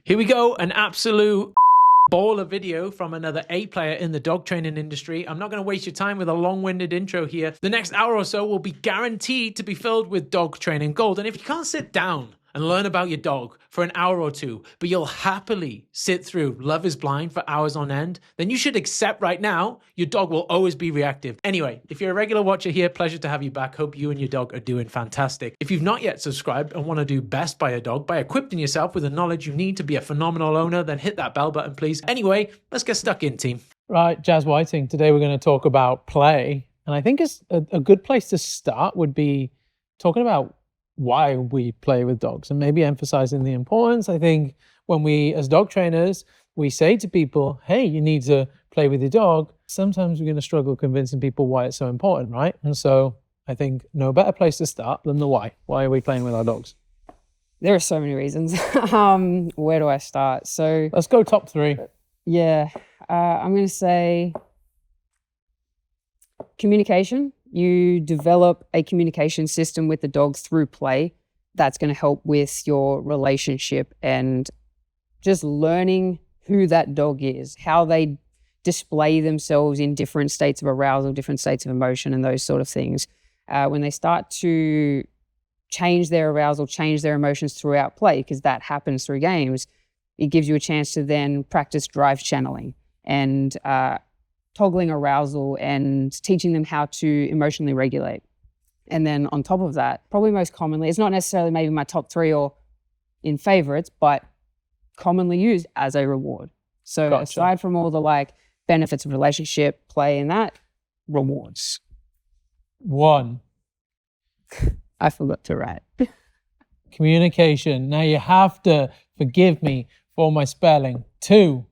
Here we go, an absolute baller video from another A player in the dog training industry. I'm not going to waste your time with a long-winded intro here. The next hour or so will be guaranteed to be filled with dog training gold. And if you can't sit down and learn about your dog for an hour or two, but you'll happily sit through Love is Blind for hours on end, then you should accept right now your dog will always be reactive. Anyway, if you're a regular watcher here, pleasure to have you back. Hope you and your dog are doing fantastic. If you've not yet subscribed and want to do best by your dog by equipping yourself with the knowledge you need to be a phenomenal owner, then hit that bell button, please. Anyway, let's get stuck in, team. Right, Jas Whiting. Today we're going to talk about play. And I think it's a good place to start would be talking about why we play with dogs and maybe emphasizing the importance. I think when we, as dog trainers, we say to people, hey, you need to play with your dog. Sometimes we're going to struggle convincing people why it's so important, right? And so I think no better place to start than the why. Why are we playing with our dogs? There are so many reasons. Where do I start? So let's go top three. Yeah, I'm going to say communication. You develop a communication system with the dog through play. That's going to help with your relationship and just learning who that dog is, how they display themselves in different states of arousal, different states of emotion, and those sort of things. When they start to change their arousal, change their emotions throughout play, because that happens through games, it gives you a chance to then practice drive channeling and toggling arousal and teaching them how to emotionally regulate. And then on top of that, probably most commonly, it's not necessarily maybe my top three or in favorites, but commonly used as a reward. So Gotcha. Aside from all the benefits of relationship, play and that, rewards. 1, I forgot to write. communication. Now you have to forgive me for my spelling. 2,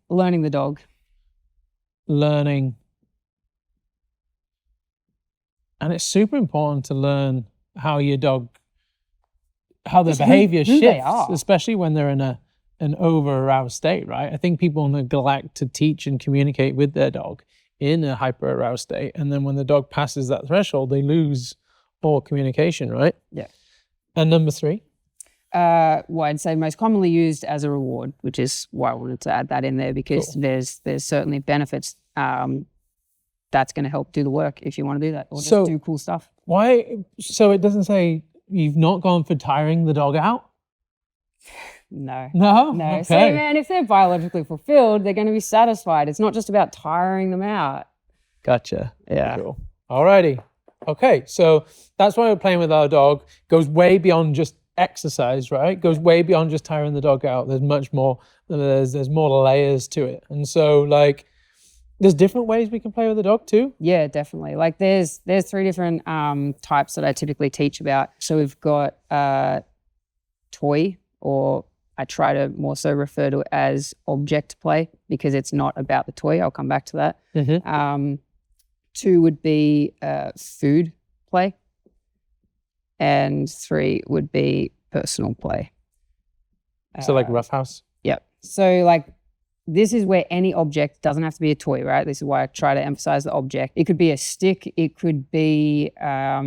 learning the dog. learning. And it's super important to learn how your dog, how their behavior who they shifts, are. especially when they're in an over-aroused state, right? I think people neglect to teach and communicate with their dog in a hyper-aroused state. And then when the dog passes that threshold, they lose all communication, right? Yeah. And number 3? Well, I'd say most commonly used as a reward, which is why I wanted to add that in there, because Cool. there's certainly benefits that's going to help do the work if you want to do that, or just So- do cool stuff. Why? So it doesn't say you've not gone for tiring the dog out? No. No? No. Okay. See, man, if they're biologically fulfilled, they're going to be satisfied. It's not just about tiring them out. Gotcha. Yeah. Cool. Alrighty. Okay, so that's why we're playing with our dog. Goes way beyond just exercise, right? Goes way beyond just tiring the dog out. There's much more. There's more layers to it, and so there's different ways we can play with the dog too. Yeah, definitely. There's 3 different types that I typically teach about. So we've got toy, or I try to more so refer to it as object play, because it's not about the toy. I'll come back to that. Mm-hmm. 2 would be food play, and 3 would be personal play. So roughhouse. Yep. So this is where any object doesn't have to be a toy, right? This is why I try to emphasize the object. It could be a stick. It could be a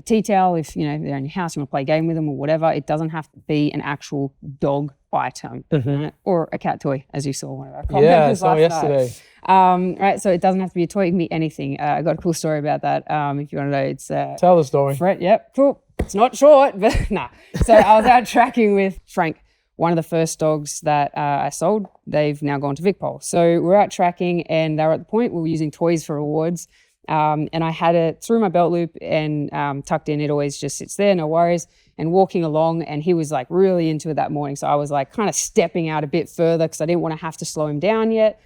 tea towel if they're in your house, you want to play a game with them or whatever. It doesn't have to be an actual dog item, right? Or a cat toy, as you saw one of our Mm-hmm. Yeah, I comments saw last night. yesterday. Right, so it doesn't have to be a toy. It can be anything. I got a cool story about that. If you want to know, it's Tell the story. Fred. Yep, cool. It's not short, but nah. So I was out tracking with Frank, one of the first dogs that I sold. They've now gone to Vicpol. So we're out tracking, and they were at the point we were using toys for rewards. And I had it through my belt loop and tucked in. It always just sits there, no worries. And walking along, and he was really into it that morning. So I was kind of stepping out a bit further because I didn't want to have to slow him down yet.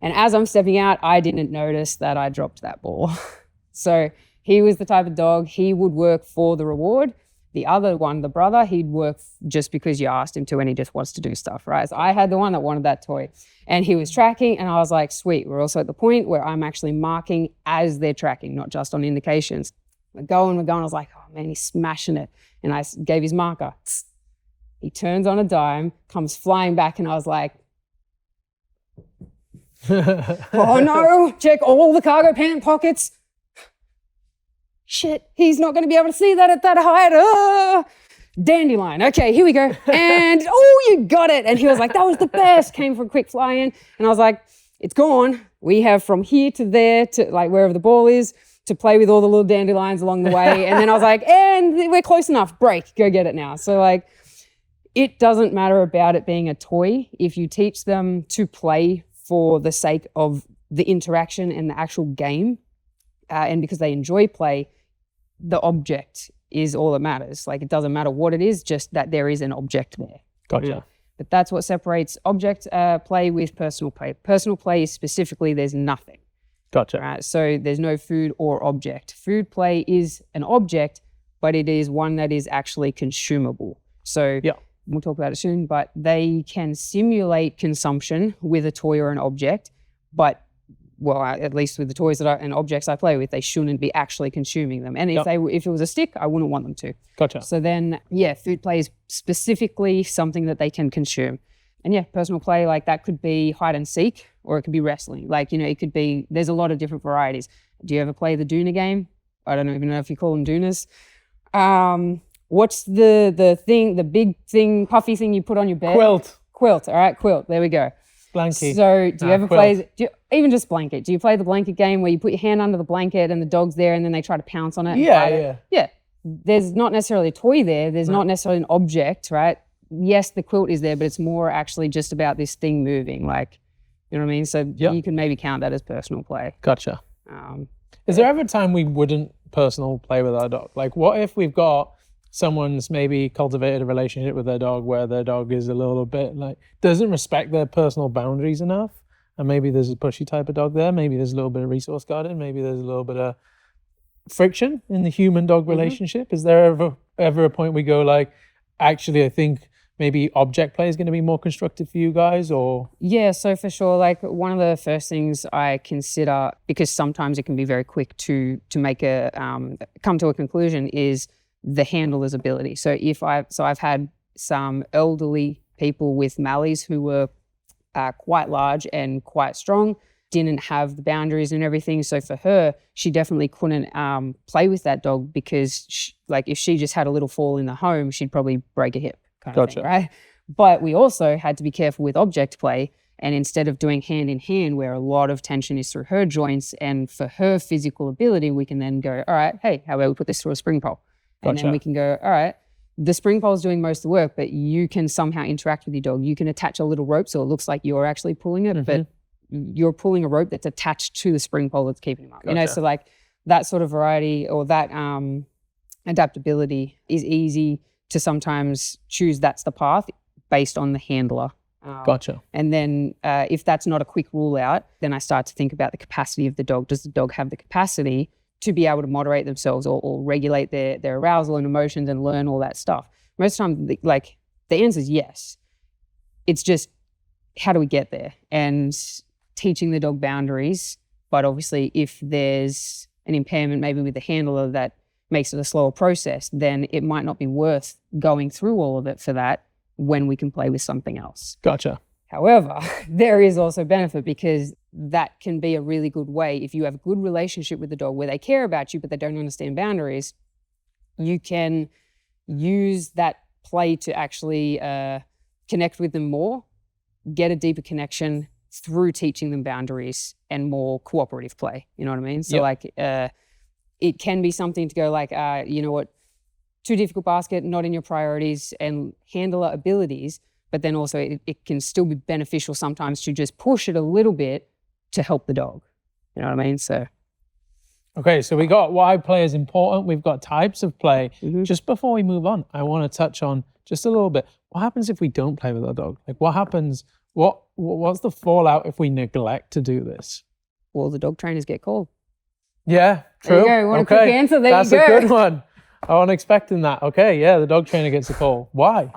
And as I'm stepping out, I didn't notice that I dropped that ball. So he was the type of dog, he would work for the reward. The other one, the brother, he'd work just because you asked him to, and he just wants to do stuff, right? So I had the one that wanted that toy, and he was tracking, and I was like, sweet. We're also at the point where I'm actually marking as they're tracking, not just on indications. We're going. I was like, oh man, he's smashing it. And I gave his marker. He turns on a dime, comes flying back, and I was like, oh no, check all the cargo pant pockets. Shit, he's not going to be able to see that at that height. dandelion. Okay, here we go. And oh, you got it. And he was like, that was the best. Came for a quick fly in. And I was like, it's gone. We have from here to there to like wherever the ball is to play with all the little dandelions along the way. And then I was like, and we're close enough. Break. Go get it now. So like, it doesn't matter about it being a toy. If you teach them to play for the sake of the interaction and the actual game, and because they enjoy play, the object is all that matters. Like, it doesn't matter what it is, just that there is an object there. Gotcha. Yeah. But that's what separates object play with personal play. Personal play is specifically there's nothing. Gotcha. Right? So there's no food or object. Food play is an object, but it is one that is actually consumable. So yeah. We'll talk about it soon, but they can simulate consumption with a toy or an object, but well, at least with the toys and objects I play with, they shouldn't be actually consuming them. And if it was a stick, I wouldn't want them to. Gotcha. So then, yeah, food play is specifically something that they can consume. And yeah, personal play, like that could be hide and seek, or it could be wrestling. Like, it could be, there's a lot of different varieties. Do you ever play the Doona game? I don't even know if you call them Doonas. What's the thing, the big thing, puffy thing you put on your bed? Quilt, all right, quilt, there we go. Blanket. So do you ever play, even just blanket, do you play the blanket game where you put your hand under the blanket and the dog's there and then they try to pounce on it? Yeah. There's not necessarily a toy there. There's not necessarily an object, right? Yes, the quilt is there, but it's more actually just about this thing moving, like, you know what I mean? So you can maybe count that as personal play. Gotcha. Is there ever a time we wouldn't personal play with our dog? Like, what if we've got someone's maybe cultivated a relationship with their dog where their dog is a little bit like, doesn't respect their personal boundaries enough, and maybe there's a pushy type of dog there, maybe there's a little bit of resource guarding, maybe there's a little bit of friction in the human-dog relationship? Is there ever a point we go like, actually, I think maybe object play is going to be more constructive for you guys? Or yeah, so for sure, like one of the first things I consider, because sometimes it can be very quick to make come to a conclusion, is the handler's ability. So I've had some elderly people with Malleys who were quite large and quite strong, didn't have the boundaries and everything. So for her, she definitely couldn't play with that dog because if she just had a little fall in the home, she'd probably break a hip kind of thing, right? But we also had to be careful with object play. And instead of doing hand in hand, where a lot of tension is through her joints and for her physical ability, we can then go, all right, hey, how about we put this through a spring pole? And then we can go, all right, the spring pole is doing most of the work, but you can somehow interact with your dog. You can attach a little rope so it looks like you're actually pulling it, but you're pulling a rope that's attached to the spring pole that's keeping him up. So like that sort of variety or that adaptability is easy to sometimes choose that's the path based on the handler. And then if that's not a quick rule out, then I start to think about the capacity of the dog. Does the dog have the capacity to be able to moderate themselves or regulate their arousal and emotions and learn all that stuff? Most of the time, the answer is yes. It's just, how do we get there? And teaching the dog boundaries, but obviously if there's an impairment maybe with the handler that makes it a slower process, then it might not be worth going through all of it for that when we can play with something else. Gotcha. However, there is also benefit, because that can be a really good way. If you have a good relationship with the dog where they care about you, but they don't understand boundaries, you can use that play to actually connect with them more, get a deeper connection through teaching them boundaries and more cooperative play. You know what I mean? So it can be something to go like, you know what, too difficult basket, not in your priorities, and handler abilities. But then also it can still be beneficial sometimes to just push it a little bit to help the dog. You know what I mean? So. Okay, so we got why play is important. We've got types of play. Just before we move on, I want to touch on just a little bit. What happens if we don't play with our dog? Like, what happens? What's the fallout if we neglect to do this? Well, the dog trainers get called. Yeah, true. There you go. Want a quick answer? There That's you go. That's a good one. I wasn't expecting that. Okay, yeah, the dog trainer gets a call. Why?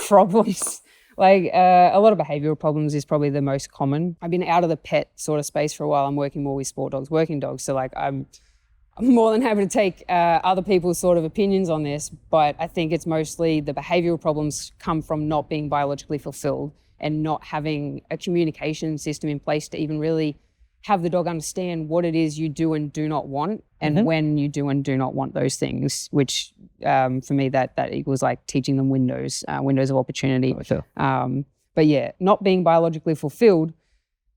Problems. Like a lot of behavioral problems is probably the most common. I've been out of the pet sort of space for a while. I'm working more with sport dogs, working dogs. So like I'm more than happy to take other people's sort of opinions on this, but I think it's mostly the behavioral problems come from not being biologically fulfilled and not having a communication system in place to even really have the dog understand what it is you do and do not want, and when you do and do not want those things, which for me that equals like teaching them windows of opportunity. Sure. But yeah, not being biologically fulfilled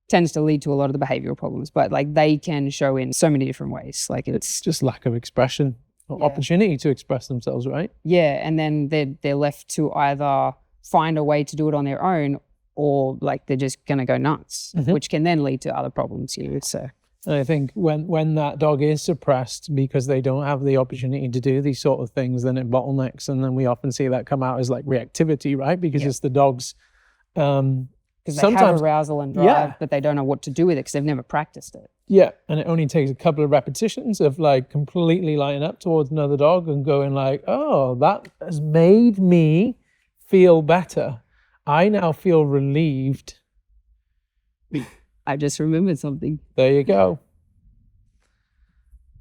tends to lead to a lot of the behavioral problems, but like they can show in so many different ways. Like It's just lack of expression or opportunity to express themselves, right? yeah, and then they're left to either find a way to do it on their own, or like they're just gonna go nuts, which can then lead to other problems. So And I think when that dog is suppressed because they don't have the opportunity to do these sort of things, then it bottlenecks, and then we often see that come out as like reactivity, right? Because it's the dog's because they have arousal and drive, but they don't know what to do with it because they've never practiced it. Yeah, and it only takes a couple of repetitions of like completely lining up towards another dog and going like, oh, that has made me feel better. I now feel relieved. I just remembered something. There you go.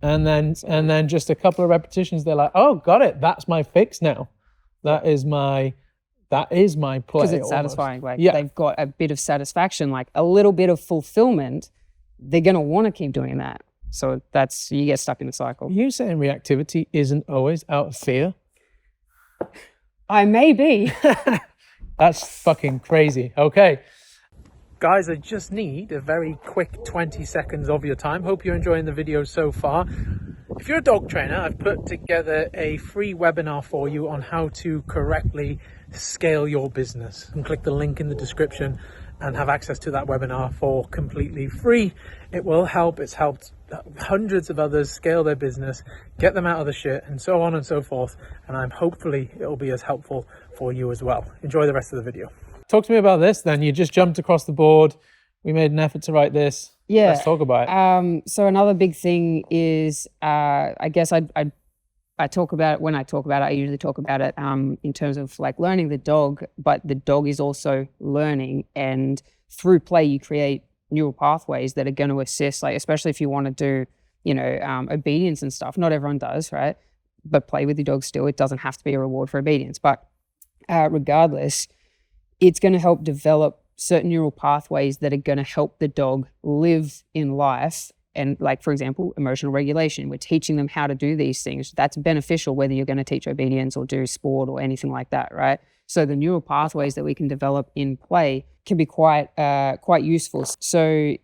And then just a couple of repetitions, they're like, oh, got it. That's my fix now. That is my play. Because it's satisfying. Like they've got a bit of satisfaction, like a little bit of fulfillment. They're going to want to keep doing that. So you get stuck in the cycle. You saying reactivity isn't always out of fear? I may be. That's fucking crazy. Okay. Guys, I just need a very quick 20 seconds of your time. Hope you're enjoying the video so far. If you're a dog trainer, I've put together a free webinar for you on how to correctly scale your business. You can click the link in the description and have access to that webinar for completely free. It will help. It's helped hundreds of others scale their business, get them out of the shit, and so on and so forth. And hopefully it'll be as helpful for you as well. Enjoy the rest of the video. Talk to me about this then. You just jumped across the board. We made an effort to write this. Yeah. Let's talk about it. So another big thing is, I guess I talk about it, when I talk about it, I usually talk about it in terms of like learning the dog, but the dog is also learning, and through play you create neural pathways that are going to assist, like especially if you want to do, obedience and stuff. Not everyone does, right? But play with your dog still. It doesn't have to be a reward for obedience, but regardless, it's going to help develop certain neural pathways that are going to help the dog live in life. And like, for example, emotional regulation, we're teaching them how to do these things. That's beneficial whether you're going to teach obedience or do sport or anything like that, right? So the neural pathways that we can develop in play can be quite useful. So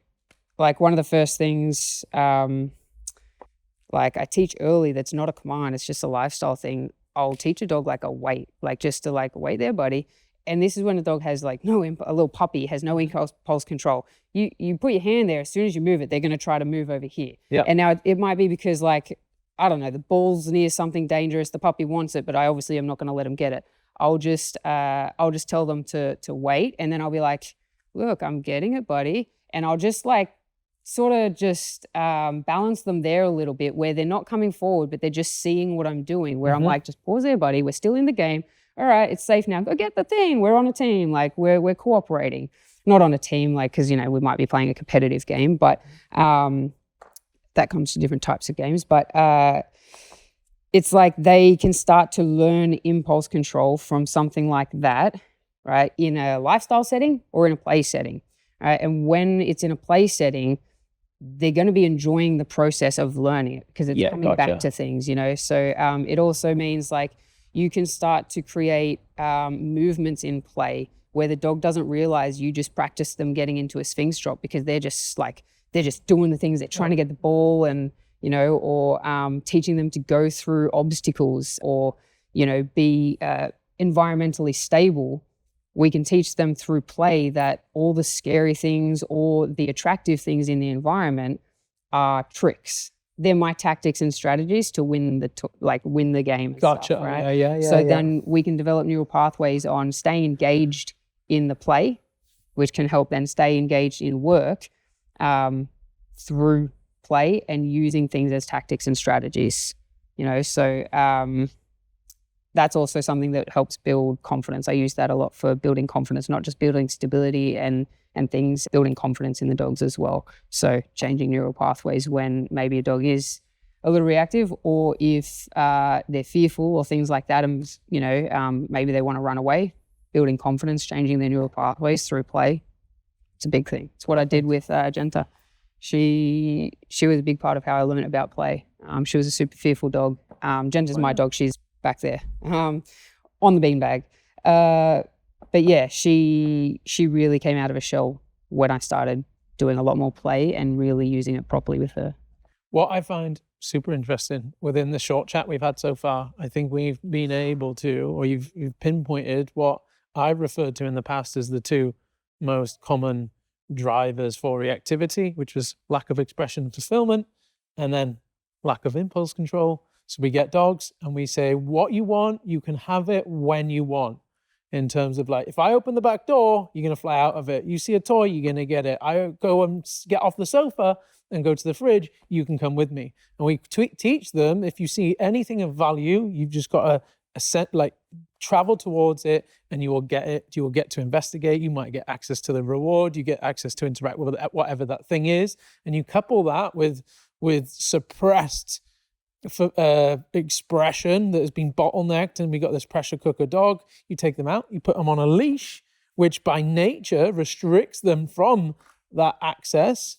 like one of the first things, like I teach early, that's not a command, it's just a lifestyle thing. I'll teach a dog like a wait, like just to like wait there, buddy. And this is when the dog has like a little puppy has no impulse control. You put your hand there, as soon as you move it, they're going to try to move over here. Yeah. And now it might be because like, I don't know, the ball's near something dangerous, the puppy wants it, but I obviously am not going to let him get it. I'll just tell them to wait, and then I'll be like, look, I'm getting it, buddy. And I'll just like sort of just balance them there a little bit where they're not coming forward, but they're just seeing what I'm doing, where I'm like, just pause there, buddy. We're still in the game. All right, it's safe now. Go get the thing. We're on a team. Like we're cooperating. Not on a team, like, because, we might be playing a competitive game, but that comes to different types of games. But it's like they can start to learn impulse control from something like that, right? In a lifestyle setting or in a play setting, right? And when it's in a play setting, they're going to be enjoying the process of learning it because it's coming back to things, So it also means like you can start to create movements in play where the dog doesn't realize you just practice them getting into a Sphinx drop because they're just doing the things. They're trying to get the ball and, or teaching them to go through obstacles or, be environmentally stable. We can teach them through play that all the scary things or the attractive things in the environment are tricks. They're my tactics and strategies to win the game. Gotcha. Stuff, right? Yeah. So then we can develop neural pathways on staying engaged in the play, which can help then stay engaged in work through play and using things as tactics and strategies. So that's also something that helps build confidence. I use that a lot for building confidence, not just building stability and things, building confidence in the dogs as well. So changing neural pathways when maybe a dog is a little reactive, or if they're fearful or things like that, and maybe they want to run away. Building confidence, changing their neural pathways through play. It's a big thing. It's what I did with Genta. She was a big part of how I learned about play. She was a super fearful dog. Jen's my dog. She's back there on the beanbag. But yeah, she really came out of a shell when I started doing a lot more play and really using it properly with her. What I find super interesting within the short chat we've had so far, I think we've been able to, or you've pinpointed what I've referred to in the past as the two most common drivers for reactivity, which was lack of expression and fulfillment, and then lack of impulse control. So we get dogs and we say, what you want, you can have it when you want. In terms of like, if I open the back door, you're going to fly out of it. You see a toy, you're going to get it. I go and get off the sofa and go to the fridge, you can come with me. And we teach them, if you see anything of value, you've just got to travel towards it and you will get it. You will get to investigate. You might get access to the reward. You get access to interact with whatever that thing is. And you couple that with suppressed expression that has been bottlenecked, and we got this pressure cooker dog. You take them out, you put them on a leash, which by nature restricts them from that access.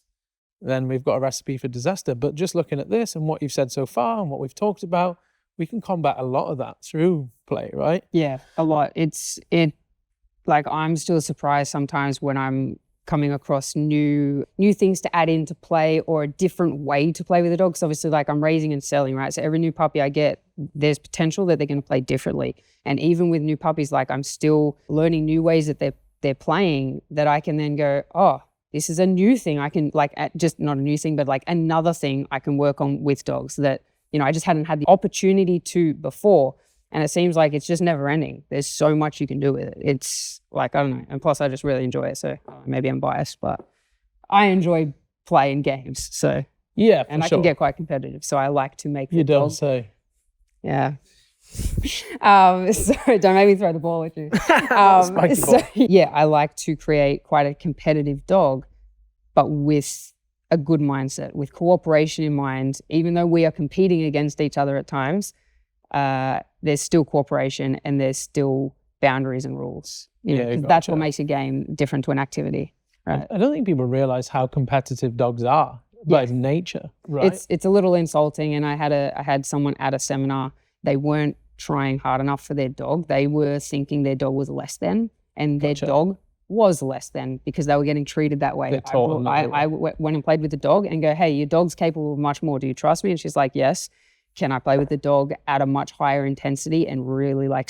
Then we've got a recipe for disaster. But just looking at this and what you've said so far and what we've talked about, we can combat a lot of that through play, right? Yeah, a lot. Like I'm still surprised sometimes when I'm coming across new things to add into play or a different way to play with a dog. Because obviously, like, I'm raising and selling, right? So every new puppy I get, there's potential that they're going to play differently. And even with new puppies, like, I'm still learning new ways that they're playing that I can then go, oh, this is a new thing. I can, like, just not a new thing, but like another thing I can work on with dogs that, you know, I just hadn't had the opportunity to before. And it seems like it's just never ending. There's so much you can do with it. It's like, I don't know. And plus I just really enjoy it. So maybe I'm biased, but I enjoy playing games. So yeah, and I can get quite competitive. So I like to make you don't say. Yeah. Sorry, don't make me throw the ball at you. Yeah, I like to create quite a competitive dog, but with a good mindset, with cooperation in mind. Even though we are competing against each other at times, there's still cooperation and there's still boundaries and rules. You know, that's what makes a game different to an activity. Right? I don't think people realize how competitive dogs are by nature. Right? It's a little insulting. And I had someone at a seminar. They weren't trying hard enough for their dog. They were thinking their dog was less than, and their dog was less than because they were getting treated that way. I went and played with the dog and go, hey, your dog's capable of much more. Do you trust me? And she's like, yes. Can I play with the dog at a much higher intensity and really like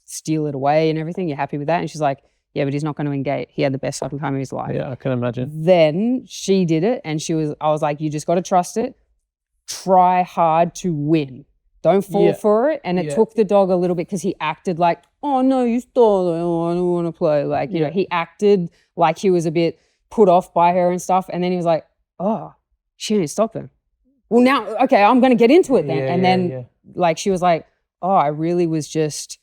steal it away and everything? You're happy with that? And she's like, yeah, but he's not going to engage. He had the best fucking time of his life. Yeah, I can imagine. Then she did it and I was like, you just got to trust it. Try hard to win. Don't fall for it. And it took the dog a little bit because he acted like, oh no, you stole it. Oh, I don't want to play. Like, you know, he acted like he was a bit put off by her and stuff. And then he was like, oh, she didn't stop him. Well, now, okay, I'm going to get into it then. Like, she was like, oh, I really was just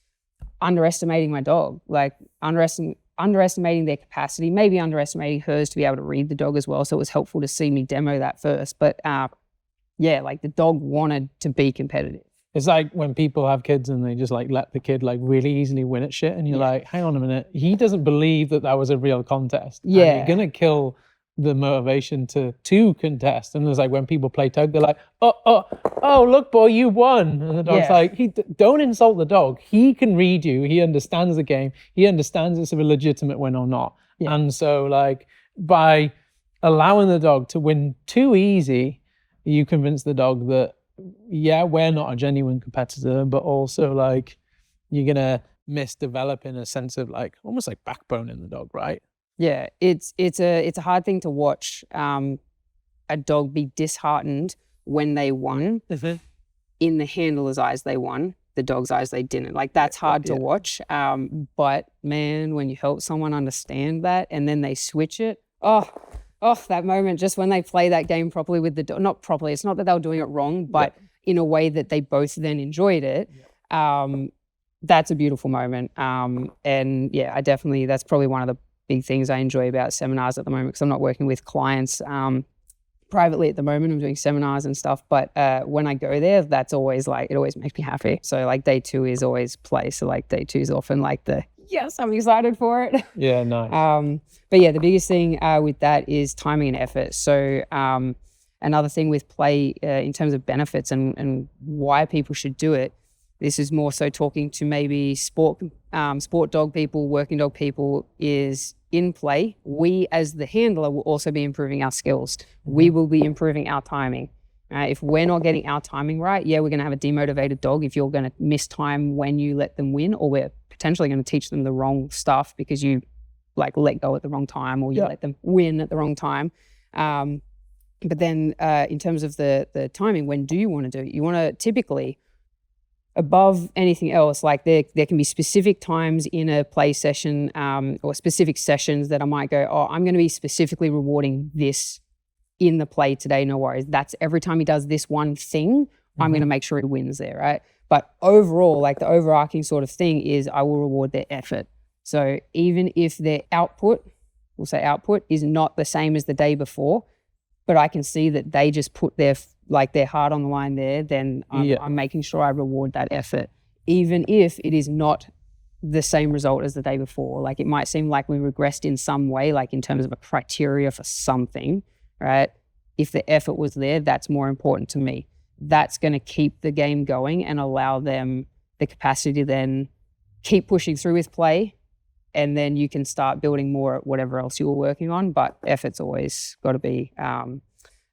underestimating my dog, like underestimating their capacity, maybe underestimating hers to be able to read the dog as well. So it was helpful to see me demo that first. But like the dog wanted to be competitive. It's like when people have kids and they just like let the kid like really easily win at shit. And you're like, hang on a minute. He doesn't believe that was a real contest. Yeah. And you're going to kill the motivation to contest. And it's like when people play tug, they're like, oh, look, boy, you won. And the dog's like, don't insult the dog. He can read you. He understands the game. He understands it's a legitimate win or not. Yeah. And so like by allowing the dog to win too easy, you convince the dog that, we're not a genuine competitor, but also like you're going to miss developing a sense of like almost like backbone in the dog, right? Yeah, it's a hard thing to watch a dog be disheartened when they won. Mm-hmm. In the handler's eyes, they won. The dog's eyes, they didn't. Like, that's hard to watch. But man, when you help someone understand that and then they switch it, that moment just when they play that game properly with the dog, not properly, it's not that they were doing it wrong, but in a way that they both then enjoyed it. That's a beautiful moment. That's probably one of the big things I enjoy about seminars at the moment, because I'm not working with clients privately at the moment. I'm doing seminars and stuff, but when I go there, that's always like, it always makes me happy. So like day 2 is always play. So like day 2 is often like the yes, I'm excited for it. Yeah, nice. But yeah, the biggest thing with that is timing and effort. So another thing with play in terms of benefits and why people should do it, this is more so talking to maybe sport dog people, working dog people, is in play. We as the handler will also be improving our skills. We will be improving our timing. If we're not getting our timing right, yeah, we're going to have a demotivated dog if you're going to miss time when you let them win, or we're potentially going to teach them the wrong stuff because you like let go at the wrong time, or you let them win at the wrong time. But then in terms of the timing, when do you want to do it? You want to typically, above anything else, like there can be specific times in a play session or specific sessions that I might go, oh, I'm going to be specifically rewarding this in the play today, no worries. That's every time he does this one thing, I'm going to make sure he wins there, right? But overall, like the overarching sort of thing is I will reward their effort. So even if their output, we'll say output, is not the same as the day before, but I can see that they just put their heart on the line there, then I'm making sure I reward that effort, even if it is not the same result as the day before. Like it might seem like we regressed in some way, like in terms of a criteria for something, right? If the effort was there, that's more important to me. That's going to keep the game going and allow them the capacity to then keep pushing through with play, and then you can start building more at whatever else you were working on. But effort's always got to be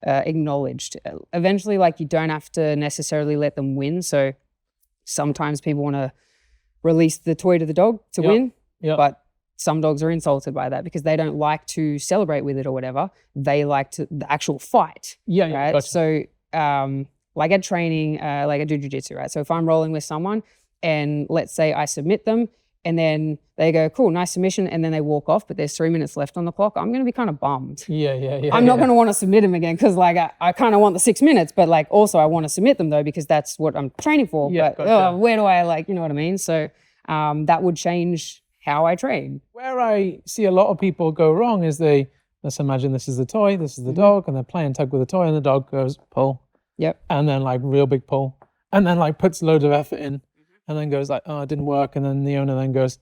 acknowledged. Eventually, like you don't have to necessarily let them win. So sometimes people want to release the toy to the dog to win, but some dogs are insulted by that because they don't like to celebrate with it or whatever. They like the actual fight. Right? Gotcha. So like at training, like I do jiu-jitsu, right? So if I'm rolling with someone and let's say I submit them and then they go, cool, nice submission, and then they walk off, but there's 3 minutes left on the clock, I'm going to be kind of bummed. I'm not going to want to submit them again because like I kind of want the 6 minutes, but like also I want to submit them though because that's what I'm training for. But where do I like, you know what I mean? So that would change how I train. Where I see a lot of people go wrong is let's imagine this is the toy, this is the dog, and they're playing tug with the toy and the dog goes, pull. Yep. And then like real big pull. And then like puts loads of effort in and then goes like, oh, it didn't work. And then the owner then goes,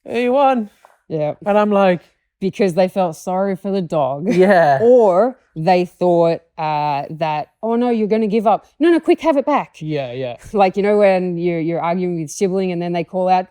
hey, you won. Yeah. And I'm like, because they felt sorry for the dog. Yeah. Or they thought that, oh no, you're going to give up. No, quick, have it back. Yeah. Like, you know, when you're arguing with sibling and then they call out,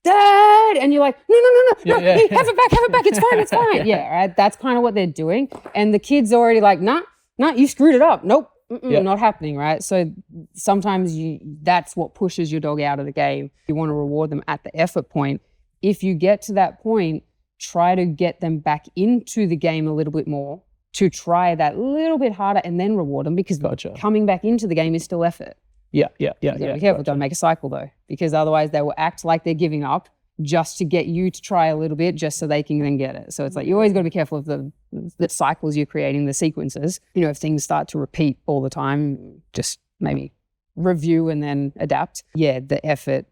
Dad, and you're like, no, hey, have it back, it's fine. Yeah, right. That's kind of what they're doing. And the kid's already like, nah, you screwed it up. Nope, not happening, right? So sometimes that's what pushes your dog out of the game. You want to reward them at the effort point. If you get to that point, try to get them back into the game a little bit more, to try that little bit harder and then reward them, because coming back into the game is still effort. Yeah. Be careful, don't make a cycle though, because otherwise they will act like they're giving up just to get you to try a little bit just so they can then get it. So it's like you always got to be careful of the cycles you're creating, the sequences. You know, if things start to repeat all the time, just maybe review and then adapt. Yeah, the effort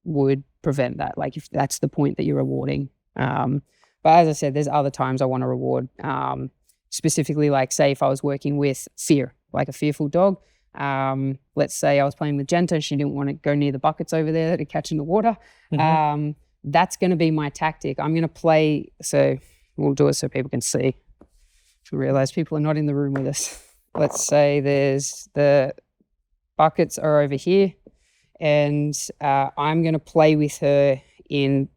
would prevent that, like if that's the point that you're rewarding. But as I said, there's other times I want to reward, specifically like say if I was working with fear, like a fearful dog. Let's say I was playing with Genta and she didn't want to go near the buckets over there to catch in the water. That's going to be my tactic. I'm going to play, so we'll do it so people can see. To realize people are not in the room with us. Let's say there's the buckets are over here and I'm going to play with her in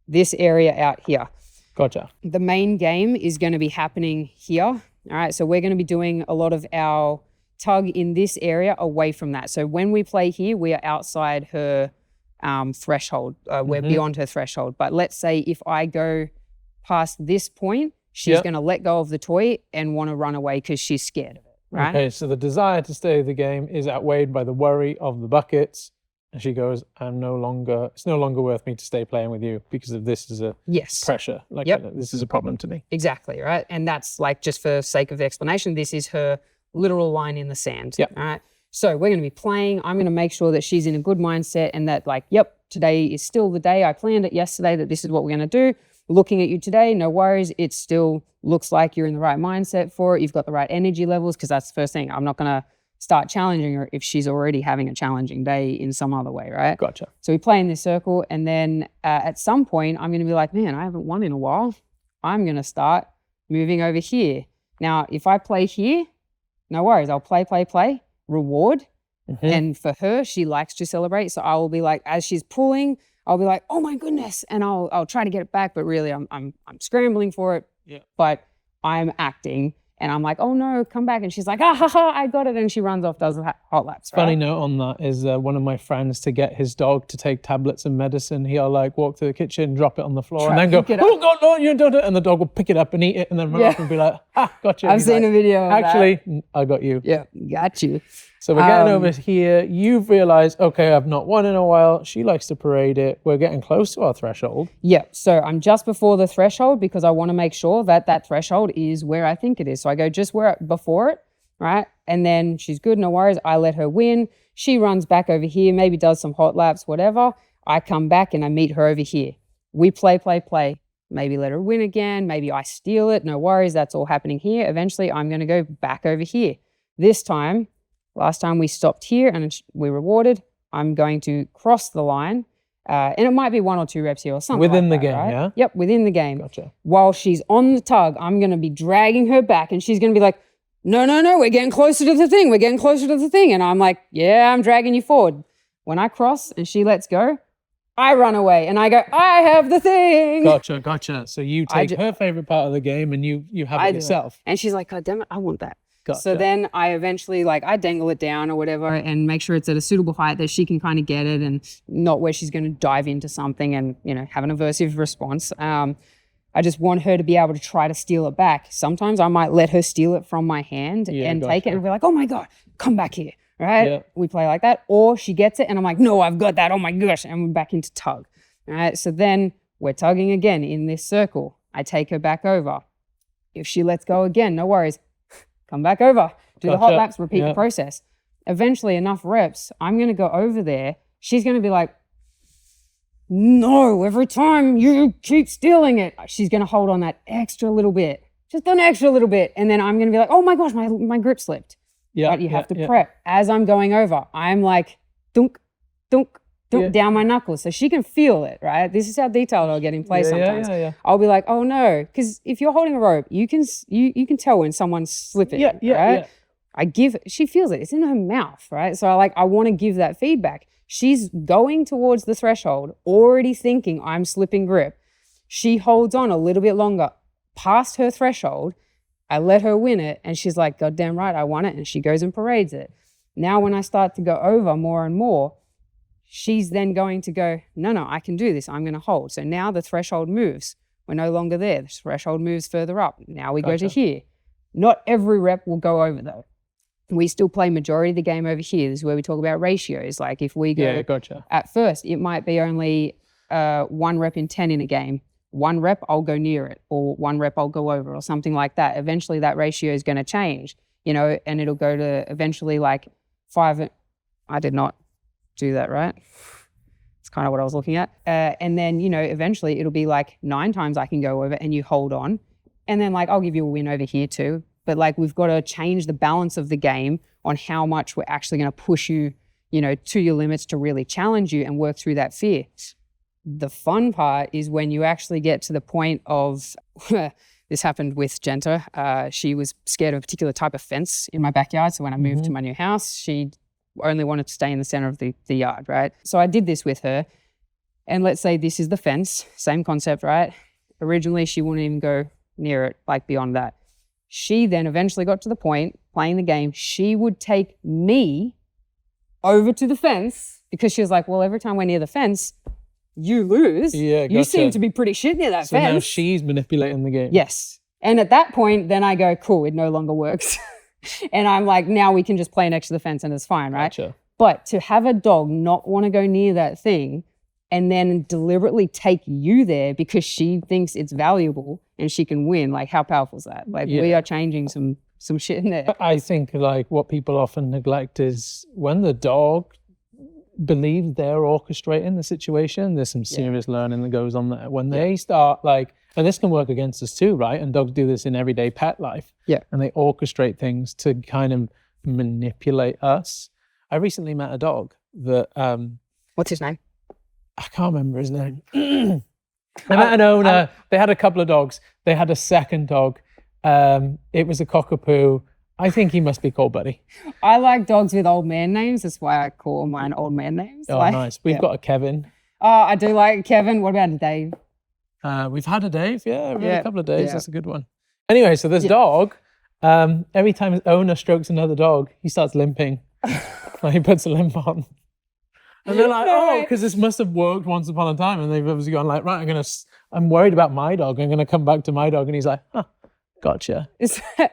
this area out here. Gotcha. The main game is going to be happening here. All right, so we're going to be doing a lot of our tug in this area away from that. So when we play here, we are outside her threshold. We're beyond her threshold. But let's say if I go past this point, she's going to let go of the toy and want to run away because she's scared of it. Right? Okay, so the desire to stay in the game is outweighed by the worry of the buckets. And she goes, it's no longer worth me to stay playing with you because of this is a pressure. Like this is a problem to me. Exactly, right? And that's like, just for sake of the explanation, this is her literal line in the sand. All right. So we're going to be playing. I'm going to make sure that she's in a good mindset and that like, today is still the day. I planned it yesterday that this is what we're going to do. Looking at you today, no worries. It still looks like you're in the right mindset for it. You've got the right energy levels, because that's the first thing. I'm not going to start challenging her if she's already having a challenging day in some other way, right? Gotcha. So we play in this circle, and then at some point, I'm going to be like, man, I haven't won in a while. I'm going to start moving over here. Now, if I play here, no worries. I'll play, reward. And for her, she likes to celebrate. So I will be like, as she's pulling, I'll be like, oh my goodness. And I'll try to get it back, but really I'm scrambling for it. Yeah. But I'm acting. And I'm like, oh no, come back. And she's like, ah, ha, ha, I got it. And she runs off, does hot laps. Right? Funny note on that is one of my friends, to get his dog to take tablets and medicine, he'll like walk to the kitchen, drop it on the floor, and then go, oh God, no, you don't do it. And the dog will pick it up and eat it and then run off and be like, got you. I've seen a video of actually, I got you. Yeah, got you. So we're getting over here. You've realized, okay, I've not won in a while. She likes to parade it. We're getting close to our threshold. Yeah, so I'm just before the threshold because I want to make sure that that threshold is where I think it is. So I go just before it, right? And then she's good, no worries. I let her win. She runs back over here, maybe does some hot laps, whatever. I come back and I meet her over here. We play. Maybe let her win again. Maybe I steal it. No worries. That's all happening here. Eventually, I'm going to go back over here. This time, last time we stopped here and we rewarded, I'm going to cross the line. And it might be 1 or 2 reps here or something within like the that, game, right? yeah? Yep, within the game. Gotcha. While she's on the tug, I'm going to be dragging her back and she's going to be like, no, we're getting closer to the thing. And I'm like, yeah, I'm dragging you forward. When I cross and she lets go, I run away and I go, I have the thing. Gotcha. So you take her favorite part of the game and you have it yourself. And she's like, God damn it, I want that. Gotcha. So then I eventually, I dangle it down or whatever and make sure it's at a suitable height that she can kind of get it and not where she's going to dive into something and, have an aversive response. I just want her to be able to try to steal it back. Sometimes I might let her steal it from my hand and take it and be like, oh my God, come back here, right? Yeah. We play like that. Or she gets it and I'm like, no, I've got that, oh my gosh. And we're back into tug, all right? So then we're tugging again in this circle. I take her back over. If she lets go again, no worries. Come back over, do the hot laps, repeat the process. Eventually, enough reps, I'm going to go over there. She's going to be like, no, every time you keep stealing it. She's going to hold on that extra little bit, just an extra little bit. And then I'm going to be like, oh my gosh, my grip slipped. Yeah, but you have to prep. As I'm going over, I'm like, dunk, dunk, dunk, down my knuckles. So she can feel it, right? This is how detailed I'll get in play sometimes. Yeah. I'll be like, oh no, because if you're holding a rope, you can tell when someone's slipping, right? She feels it. It's in her mouth, right? So I want to give that feedback. She's going towards the threshold, already thinking I'm slipping grip. She holds on a little bit longer past her threshold. I let her win it and she's like, God damn right, I won it. And she goes and parades it. Now when I start to go over more and more, she's then going to go, no, I can do this. I'm going to hold. So now the threshold moves. We're no longer there. The threshold moves further up. Now we go to here. Not every rep will go over though. We still play majority of the game over here. This is where we talk about ratios. Like if we go at first, it might be only 1 rep in 10 in a game. 1 rep, I'll go near it, or 1 rep, I'll go over, or something like that. Eventually that ratio is going to change, and it'll go to eventually 5. I did not do that, right? It's kind of what I was looking at. And then, eventually it'll be 9 times I can go over and you hold on. And then I'll give you a win over here too. But we've got to change the balance of the game on how much we're actually going to push you, to your limits to really challenge you and work through that fear. The fun part is when you actually get to the point of, this happened with Genta. She was scared of a particular type of fence in my backyard. So when I moved to my new house, she only wanted to stay in the center of the yard, right? So I did this with her. And let's say this is the fence, same concept, right? Originally, she wouldn't even go near it, beyond that. She then eventually got to the point, playing the game, she would take me over to the fence because she was like, well, every time we're near the fence, you lose. Yeah, You seem to be pretty shit near that fence. So now she's manipulating the game. Yes. And at that point, then I go, cool, it no longer works. And I'm like, now we can just play next to the fence and it's fine, right? Gotcha. But to have a dog not want to go near that thing and then deliberately take you there because she thinks it's valuable and she can win, how powerful is that? We are changing some shit in there. I think what people often neglect is when the dog believes they're orchestrating the situation, there's some serious learning that goes on there. When they start and this can work against us too, right? And dogs do this in everyday pet life. Yeah. And they orchestrate things to kind of manipulate us. I recently met a dog that What's his name? I can't remember his name. I met an owner. They had a couple of dogs. They had a second dog. It was a cockapoo. I think he must be called Buddy. I like dogs with old man names. That's why I call mine old man names. Oh, nice. We've got a Kevin. Oh, I do like Kevin. What about Dave? We've had a Dave. Yeah, we've had a couple of Daves. Yeah. That's a good one. Anyway, so this dog, every time his owner strokes another dog, he starts limping. Like he puts a limp on. And they're like, because this must have worked once upon a time. And they've obviously gone like, right, I'm worried about my dog. I'm going to come back to my dog. And he's like, gotcha.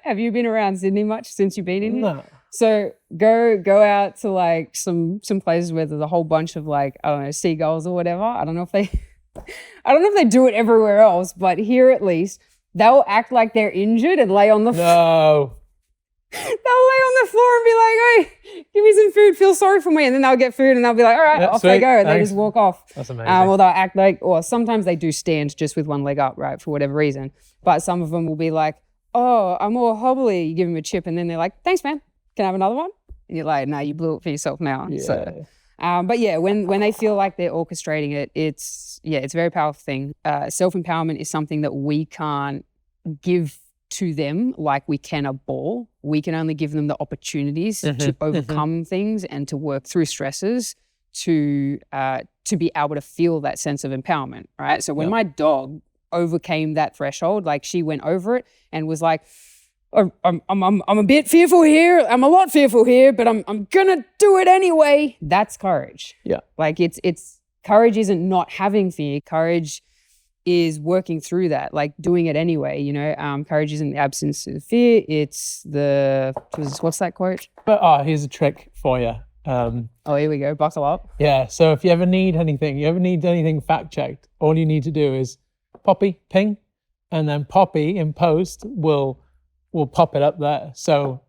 Have you been around Sydney much since you've been in here? No. So go out to like some places where there's a whole bunch of like, I don't know, seagulls or whatever. I don't know if they do it everywhere else, but here at least, they'll act like they're injured and lay on the No. They'll lay on the floor and be like, hey, give me some food, feel sorry for me. And then they'll get food and they'll be like, all right, off they go. And they just walk off. That's amazing. Or they'll act like, or sometimes they do stand just with one leg up, right, for whatever reason. But some of them will be like, oh, I'm all hobbly. You give them a chip and then they're like, thanks, man. Can I have another one? And you're like, no, you blew it for yourself now. Yeah. So, but yeah, when they feel like they're orchestrating it, it's a very powerful thing. Self-empowerment is something that we can't give to them like we can a ball. We can only give them the opportunities to overcome things and to work through stresses to be able to feel that sense of empowerment, right? So when my dog overcame that threshold, like she went over it and was like, I'm a bit fearful here. I'm a lot fearful here, but I'm gonna do it anyway. That's courage. Yeah. Like it's courage isn't not having fear. Courage is working through that, like doing it anyway. You know, courage isn't the absence of fear. It's what's that quote? But here's a trick for you. Here we go. Buckle up. Yeah. So if you ever need anything fact checked, all you need to do is Poppy ping, and then Poppy in post will pop it up there. So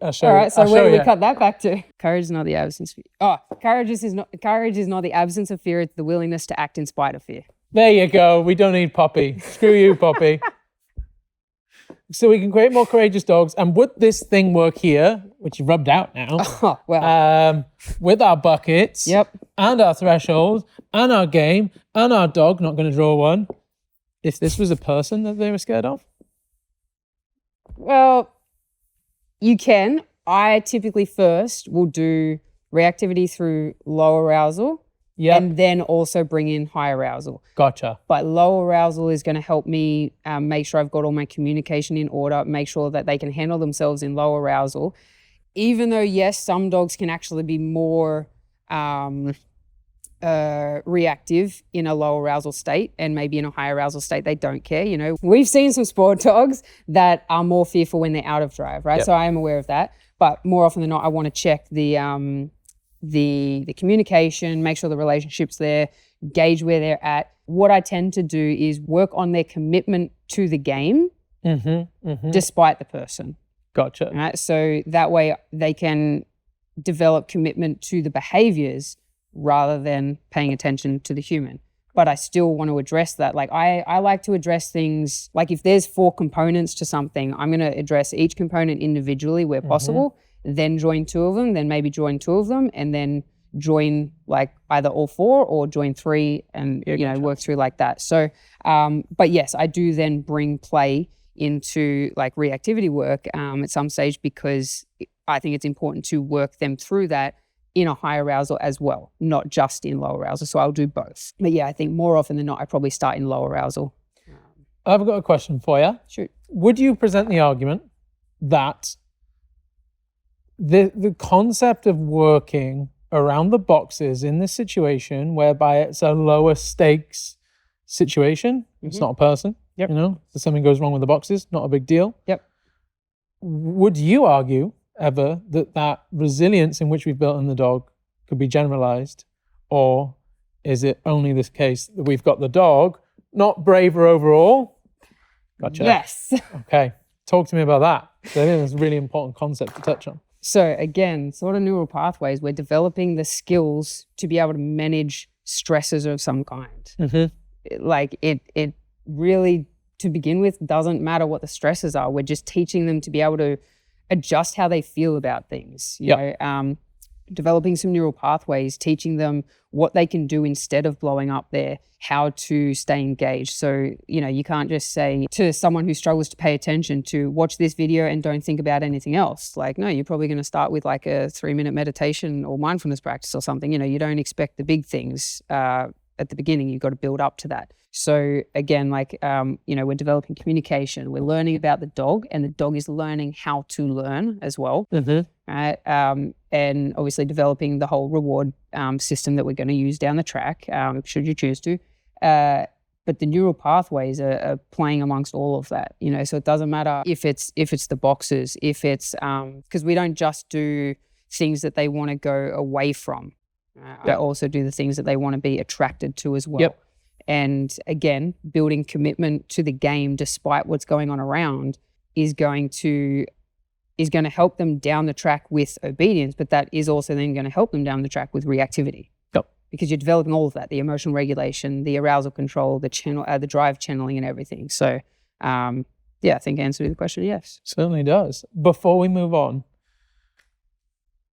I'll show you. All right. So where do we you. cut that back to? Courage is not the absence of fear. Oh, courage is not the absence of fear. It's the willingness to act in spite of fear. There you go. We don't need Poppy. Screw you, Poppy. So we can create more courageous dogs. And would this thing work here, which you rubbed out now, Oh, well. with our buckets and our threshold and our game and our dog, not going to draw one, if this was a person that they were scared of? Well, you can. I typically first will do reactivity through low arousal and then also bring in high arousal. Gotcha. But low arousal is going to help me make sure I've got all my communication in order, make sure that they can handle themselves in low arousal. Even though, yes, some dogs can actually be more reactive in a low arousal state, and maybe in a high arousal state they don't care. You know, we've seen some sport dogs that are more fearful when they're out of drive, right? So I am aware of that, but more often than not I want to check the communication, make sure the relationship's there, gauge where they're at. What I tend to do is work on their commitment to the game despite the person. Gotcha. Right? So that way they can develop commitment to the behaviors rather than paying attention to the human. But I still want to address that. Like I like to address things, like if there's 4 components to something, I'm going to address each component individually where possible, then join 2 of them, then maybe join 2 of them, and then join like either all 4 or join 3 and, work through like that. So, but yes, I do then bring play into like reactivity work at some stage, because I think it's important to work them through that in a high arousal as well, not just in low arousal. So I'll do both. But yeah, I think more often than not, I probably start in low arousal. I've got a question for you. Shoot. Would you present the argument that the concept of working around the boxes in this situation, whereby it's a lower stakes situation, it's not a person, if something goes wrong with the boxes, not a big deal. Would you argue ever that resilience in which we've built in the dog could be generalized, or is it only this case that we've got the dog not braver overall? Gotcha. Yes. Okay. Talk to me about that. I think that's a really important concept to touch on. So again, sort of neural pathways, we're developing the skills to be able to manage stresses of some kind. Like it really, to begin with, doesn't matter what the stresses are. We're just teaching them to be able to adjust how they feel about things. You know, developing some neural pathways, teaching them what they can do instead of blowing up there, how to stay engaged. So, you know, you can't just say to someone who struggles to pay attention to watch this video and don't think about anything else. Like, no, you're probably going to start with like a 3-minute meditation or mindfulness practice or something. You know, you don't expect the big things at the beginning. You've got to build up to that. So again, like, you know, we're developing communication. We're learning about the dog, and the dog is learning how to learn as well. Right? And obviously developing the whole reward system that we're going to use down the track, should you choose to. But the neural pathways are playing amongst all of that, you know, so it doesn't matter if it's the boxes, if it's, because we don't just do things that they want to go away from. I also do the things that they want to be attracted to as well. And again, building commitment to the game despite what's going on around is going to help them down the track with obedience, but that is also then going to help them down the track with reactivity. Because you're developing all of that, the emotional regulation, the arousal control, the drive channeling and everything. So I think answer to the question, yes. Certainly does. Before we move on,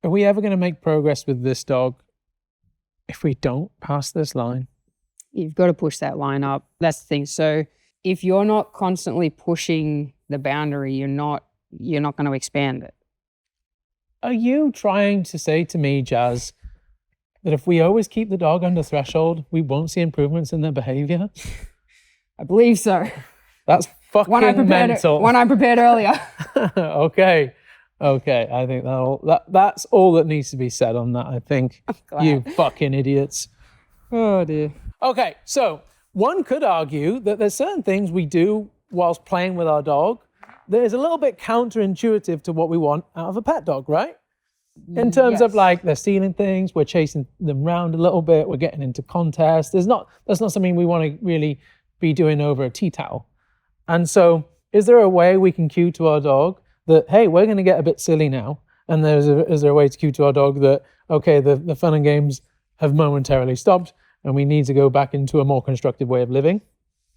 are we ever going to make progress with this dog if we don't pass this line? You've got to push that line up. That's the thing. So if you're not constantly pushing the boundary, you're not going to expand it. Are you trying to say to me, Jas, that if we always keep the dog under threshold, we won't see improvements in their behavior? I believe so. That's fucking mental. One I prepared earlier. Okay. I think that's all that needs to be said on that, I think. You fucking idiots. Oh, dear. Okay, so one could argue that there's certain things we do whilst playing with our dog that is a little bit counterintuitive to what we want out of a pet dog, right? In terms of like they're stealing things, we're chasing them around a little bit, we're getting into contests. That's not something we want to really be doing over a tea towel. And so is there a way we can cue to our dog that, hey, we're going to get a bit silly now? And is there a way to cue to our dog that, okay, the fun and games have momentarily stopped and we need to go back into a more constructive way of living?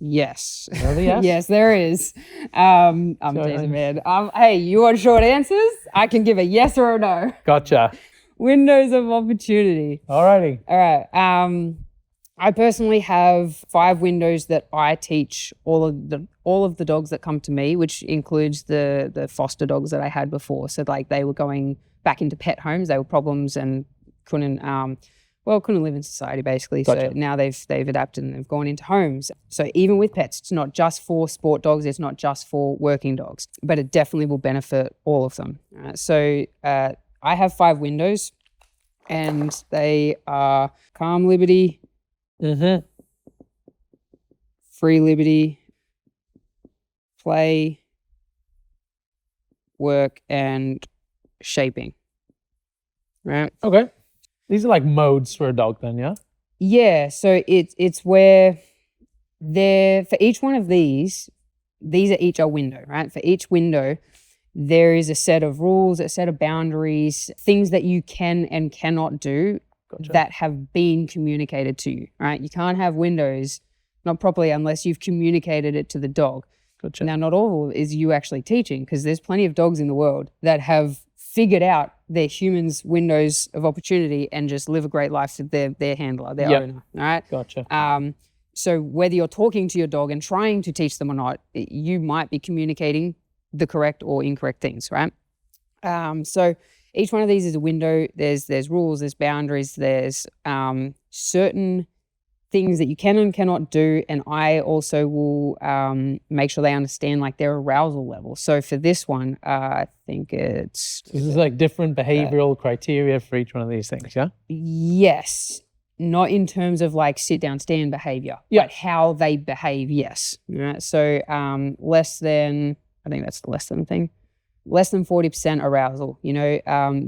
Yes. Another yes? Yes, there is. I'm teasing, man. Hey, you want short answers? I can give a yes or a no. Gotcha. Windows of opportunity. Alrighty. All right. I personally have 5 windows that I teach all of the dogs that come to me, which includes the foster dogs that I had before. So like they were going back into pet homes, they were problems and couldn't live in society basically. Gotcha. So now they've adapted and they've gone into homes. So even with pets, it's not just for sport dogs, it's not just for working dogs, but it definitely will benefit all of them. So I have 5 windows and they are calm liberty, free liberty, play, work, and shaping. Right? Okay. These are like modes for a dog then, yeah? Yeah, so it's where for each one of these are each a window, right? For each window, there is a set of rules, a set of boundaries, things that you can and cannot do that have been communicated to you, right? You can't have windows not properly unless you've communicated it to the dog. Gotcha. Now, not all is you actually teaching, because there's plenty of dogs in the world that have figured out their humans' windows of opportunity and just live a great life with their handler, their owner, all right? Gotcha. So whether you're talking to your dog and trying to teach them or not, you might be communicating the correct or incorrect things, right? So each one of these is a window. There's rules, there's boundaries, there's certain things that you can and cannot do. And I also will make sure they understand like their arousal level. So for this one, I think it's... This is like different behavioral criteria for each one of these things, yeah? Yes. Not in terms of like sit down, stand behavior, but how they behave, yes. Right? So less than, I think that's the less than thing, less than 40% arousal. You know,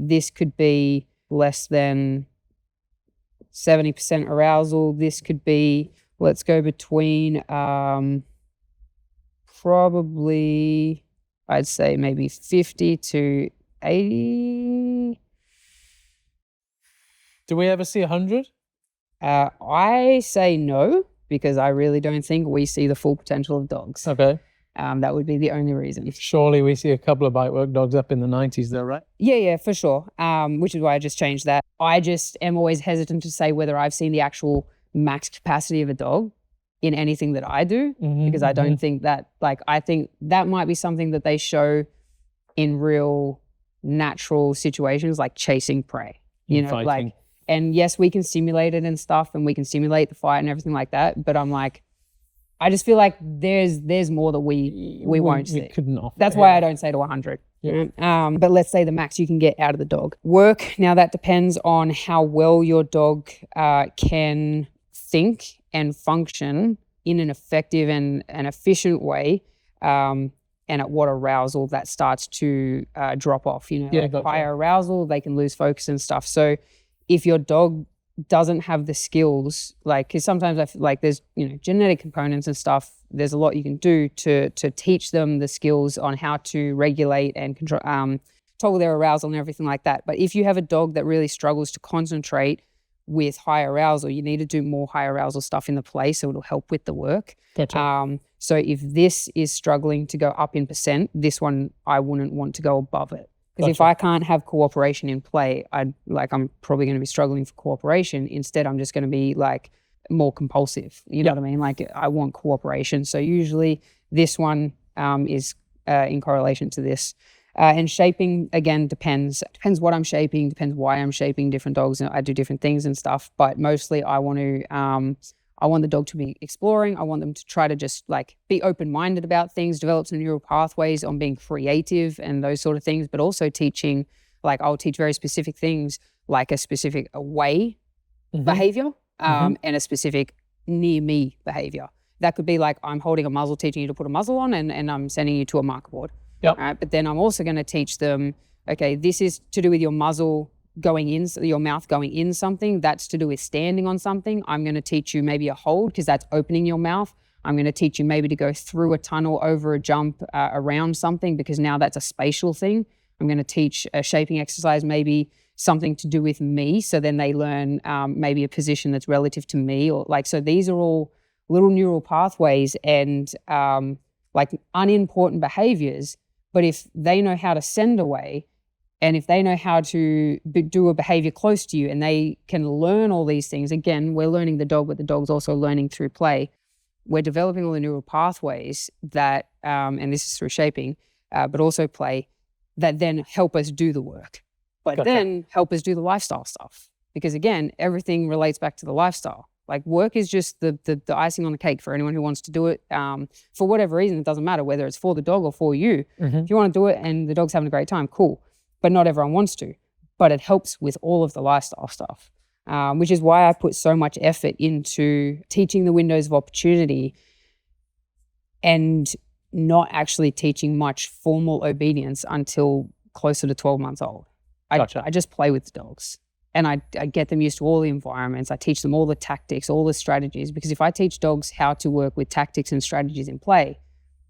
this could be less than 70% arousal. This could be, let's go between probably, I'd say maybe 50 to 80. Do we ever see 100? I say no, because I really don't think we see the full potential of dogs. Okay. That would be the only reason. Surely we see a couple of bite work dogs up in the 90s though, right? Yeah, for sure. Which is why I just changed that. I just am always hesitant to say whether I've seen the actual max capacity of a dog in anything that I do, because I don't think that, like, I think that might be something that they show in real natural situations, like chasing prey, you know, Fighting. like, and yes, we can simulate it and stuff, and we can simulate the fight and everything like that. But I'm like, I just feel like there's more that we won't see. Couldn't offer. That's why I don't say to 100. Yeah. But let's say the max you can get out of the dog. Work, now that depends on how well your dog can think and function in an effective and an efficient way, and at what arousal that starts to drop off. You know, Yeah, like gotcha. higher arousal, they can lose focus and stuff. So if your dog doesn't have the skills, like, because sometimes I feel like there's, you know, genetic components and stuff, there's a lot you can do to teach them the skills on how to regulate and control, toggle their arousal and everything like that. But if you have a dog that really struggles to concentrate with high arousal, you need to do more high arousal stuff in the play, so it'll help with the work. Gotcha. So if this is struggling to go up in percent, this one I wouldn't want to go above it. Because if Gotcha. I can't have cooperation in play, I'm probably going to be struggling for cooperation. Instead, I'm just going to be like more compulsive. You know what I mean? Like, I want cooperation. So usually this one is in correlation to this. And shaping, again, depends what I'm shaping, depends why I'm shaping different dogs, and I do different things and stuff. But mostly I want the dog to be exploring. I want them to try to just like be open-minded about things, develop some neural pathways on being creative and those sort of things, but also teaching, like, I'll teach very specific things, like a specific away behavior and a specific near me behavior. That could be like, I'm holding a muzzle, teaching you to put a muzzle on, and I'm sending you to a marker board. Yep. Right? But then I'm also going to teach them, okay, this is to do with your muzzle going in, your mouth going in something. That's to do with standing on something. I'm going to teach you maybe a hold, because that's opening your mouth. I'm going to teach you maybe to go through a tunnel, over a jump, around something, because now that's a spatial thing. I'm going to teach a shaping exercise, maybe something to do with me. So then they learn maybe a position that's relative to me, or like, so these are all little neural pathways and like unimportant behaviors. But if they know how to send away, and if they know how to do a behavior close to you, and they can learn all these things, again, we're learning the dog, but the dog's also learning through play. We're developing all the neural pathways that, and this is through shaping, but also play, that then help us do the work, but Gotcha. then help us do the lifestyle stuff. Because again, everything relates back to the lifestyle. Like, work is just the icing on the cake for anyone who wants to do it. For whatever reason, it doesn't matter whether it's for the dog or for you. If you want to do it and the dog's having a great time, cool. But not everyone wants to. But it helps with all of the lifestyle stuff, which is why I put so much effort into teaching the windows of opportunity and not actually teaching much formal obedience until closer to 12 months old. Gotcha. I just play with the dogs. And I get them used to all the environments. I teach them all the tactics, all the strategies. Because if I teach dogs how to work with tactics and strategies in play,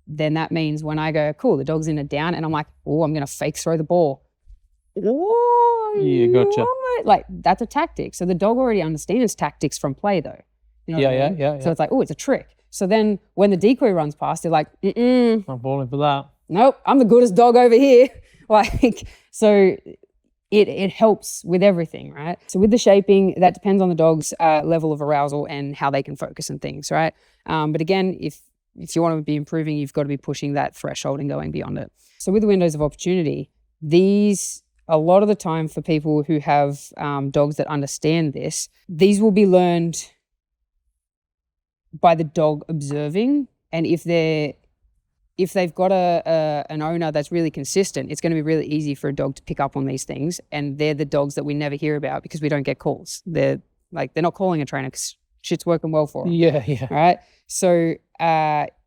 then that means when I go, cool, the dog's in a down, and I'm like, oh, I'm going to fake throw the ball. Oh, Yeah, gotcha. like, that's a tactic. So the dog already understands tactics from play, though. You know what I mean? Yeah. So it's like, oh, it's a trick. So then when the decoy runs past, they're like, I'm falling for that. nope, I'm the goodest dog over here. Like, so it helps with everything, right? So with the shaping, that depends on the dog's level of arousal and how they can focus and things, right? But again, if you want to be improving, you've got to be pushing that threshold and going beyond it. So with the windows of opportunity, these, a lot of the time for people who have dogs that understand this, these will be learned by the dog observing. And if they've got an owner that's really consistent, it's going to be really easy for a dog to pick up on these things. And they're the dogs that we never hear about because we don't get calls. They're not calling a trainer because shit's working well for them. Yeah. All right. So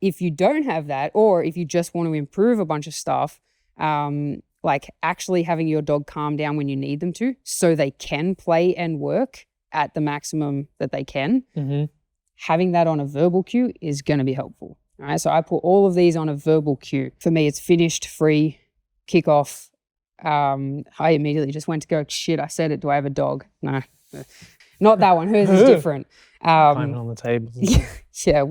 if you don't have that, or if you just want to improve a bunch of stuff, like actually having your dog calm down when you need them to, so they can play and work at the maximum that they can, having that on a verbal cue is going to be helpful. All right, so I put all of these on a verbal cue. For me, it's finished, free, kick off. I immediately just went to go, shit, I said it. Do I have a dog? No, not that one. Hers is different. Climbing on the table. Yeah.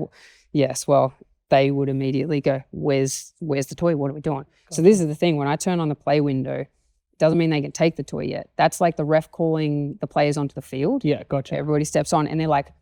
Yes. Well, they would immediately go, where's the toy? What are we doing? So this is the thing. When I turn on the play window, it doesn't mean they can take the toy yet. That's like the ref calling the players onto the field. Yeah, gotcha. Everybody steps on and they're like,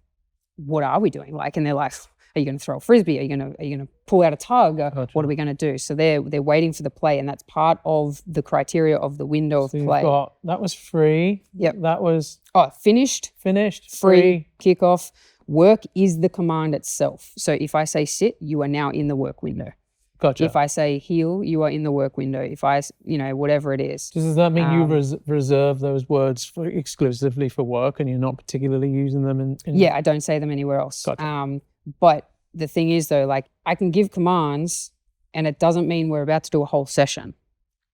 what are we doing? Like, and they're like, are you going to throw a frisbee? Are you going to pull out a tug? Gotcha. What are we going to do? So they're waiting for the play, and that's part of the criteria of the window So of you've play. got, that was free. Yep. That was Finished, finished, free, kickoff. Work is the command itself. So if I say sit, you are now in the work window. Gotcha. If I say heel, you are in the work window. If I, whatever it is. Does that mean you reserve those words exclusively for work, and you're not particularly using them in Yeah, I don't say them anywhere else. Gotcha. But the thing is, though, like, I can give commands, and it doesn't mean we're about to do a whole session.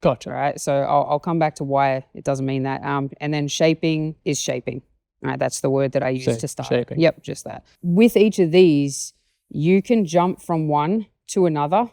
Gotcha. Right. So I'll come back to why it doesn't mean that. And then shaping is shaping. Right. That's the word that I use to start. Shaping. Yep, just that. With each of these, you can jump from one to another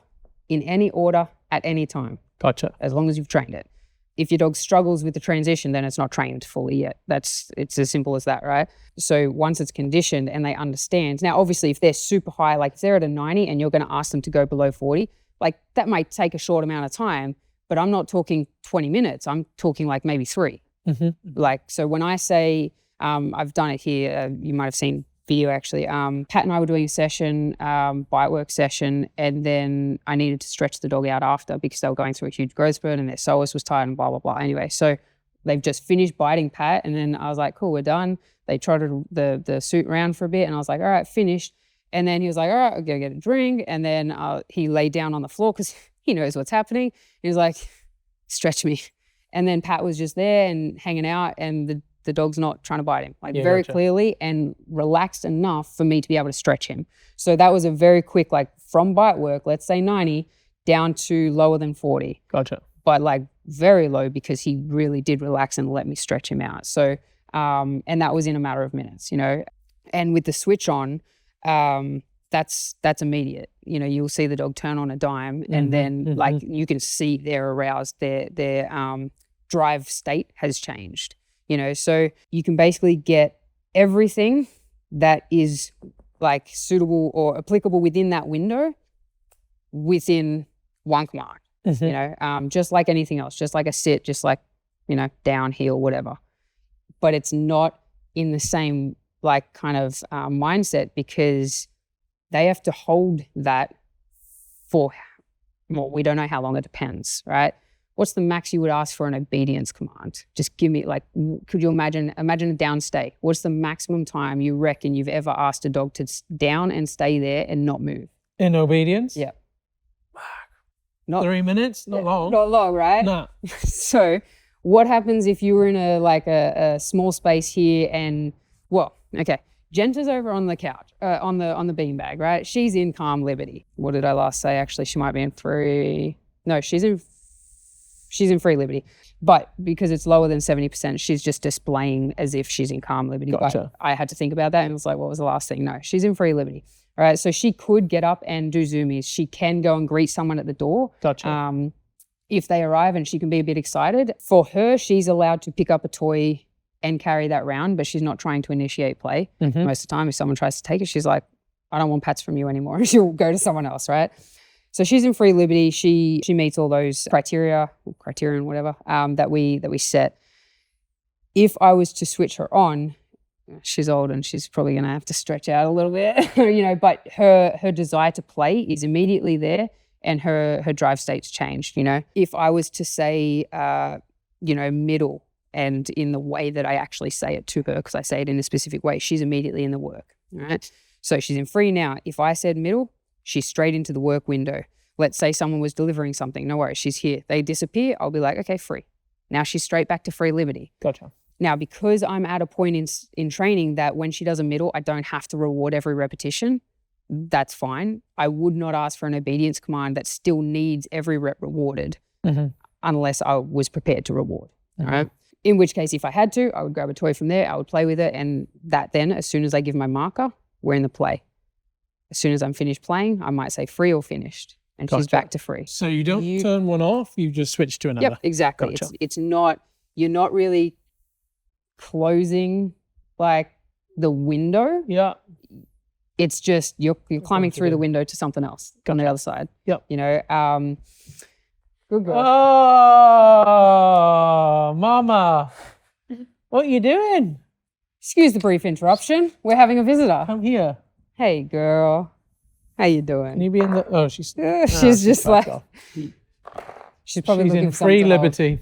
in any order at any time, Gotcha. as long as you've trained it. If your dog struggles with the transition, then it's not trained fully yet. It's as simple as that, right? So once it's conditioned and they understand. Now, obviously, if they're super high, like if they're at a 90 and you're going to ask them to go below 40, like that might take a short amount of time, but I'm not talking 20 minutes. I'm talking like maybe 3. Mm-hmm. Like, so when I say, I've done it here, you might have seen video actually. Pat and I were doing a session, bite work session, and then I needed to stretch the dog out after because they were going through a huge growth spurt and their psoas was tired and blah, blah, blah. Anyway, so they've just finished biting Pat, and then I was like, cool, we're done. They trotted the suit around for a bit, and I was like, all right, finished. And then he was like, all right, I'll go get a drink. And then he laid down on the floor because he knows what's happening. He was like, stretch me. And then Pat was just there and hanging out, and the dog's not trying to bite him, like very clearly and relaxed enough for me to be able to stretch him. So that was a very quick, like from bite work, let's say 90 down to lower than 40. Gotcha. But like very low because he really did relax and let me stretch him out. So, and that was in a matter of minutes, and with the switch on, that's immediate. You'll see the dog turn on a dime, and then like you can see they're aroused, their drive state has changed. So you can basically get everything that is like suitable or applicable within that window within one command. Just like anything else, just like a sit, just like down, heel, whatever. But it's not in the same like kind of mindset, because they have to hold that for, well, we don't know how long, it depends, right? What's the max you would ask for an obedience command? Just give me, like, could you imagine a down stay? What's the maximum time you reckon you've ever asked a dog to down and stay there and not move? In obedience? Yeah. Not 3 minutes? Not long. Not long, right? No. So what happens if you were in a small space here and, well, okay, Genta's over on the couch, on the beanbag, right? She's in calm liberty. What did I last say? Actually, she might be in free. No, she's in free liberty. But because it's lower than 70%, she's just displaying as if she's in calm liberty. Gotcha. But I had to think about that and was like, what was the last thing? No, she's in free liberty. All right. So she could get up and do zoomies. She can go and greet someone at the door. Gotcha. If they arrive, and she can be a bit excited. For her, she's allowed to pick up a toy and carry that round, but she's not trying to initiate play. Most of the time, if someone tries to take it, she's like, I don't want pats from you anymore. She'll go to someone else, right? So she's in free liberty. She meets all those criterion, whatever, that we set. If I was to switch her on, she's old and she's probably going to have to stretch out a little bit, but her desire to play is immediately there, and her drive state's changed, If I was to say, middle, and in the way that I actually say it to her, because I say it in a specific way, she's immediately in the work, right? So she's in free now. If I said middle, she's straight into the work window. Let's say someone was delivering something. No worries, she's here. They disappear. I'll be like, okay, free. Now she's straight back to free liberty. Gotcha. Now, because I'm at a point in training that when she does a middle, I don't have to reward every repetition, that's fine. I would not ask for an obedience command that still needs every rep rewarded unless I was prepared to reward. All right. In which case, if I had to, I would grab a toy from there, I would play with it. And that then, as soon as I give my marker, we're in the play. As soon as I'm finished playing, I might say free or finished, and she's back to free. So you don't turn one off, you just switch to another. Yep, exactly. Gotcha. It's not, you're not really closing like the window. Yeah. It's just you're climbing through the window to something else on the other side. Yep. You know, good girl. Oh, mama. What are you doing? Excuse the brief interruption. We're having a visitor. Come here. Hey, girl. How you doing? Can you be in the... Oh, she's... She's just like... off. She's probably She's looking in for free something to hold. liberty.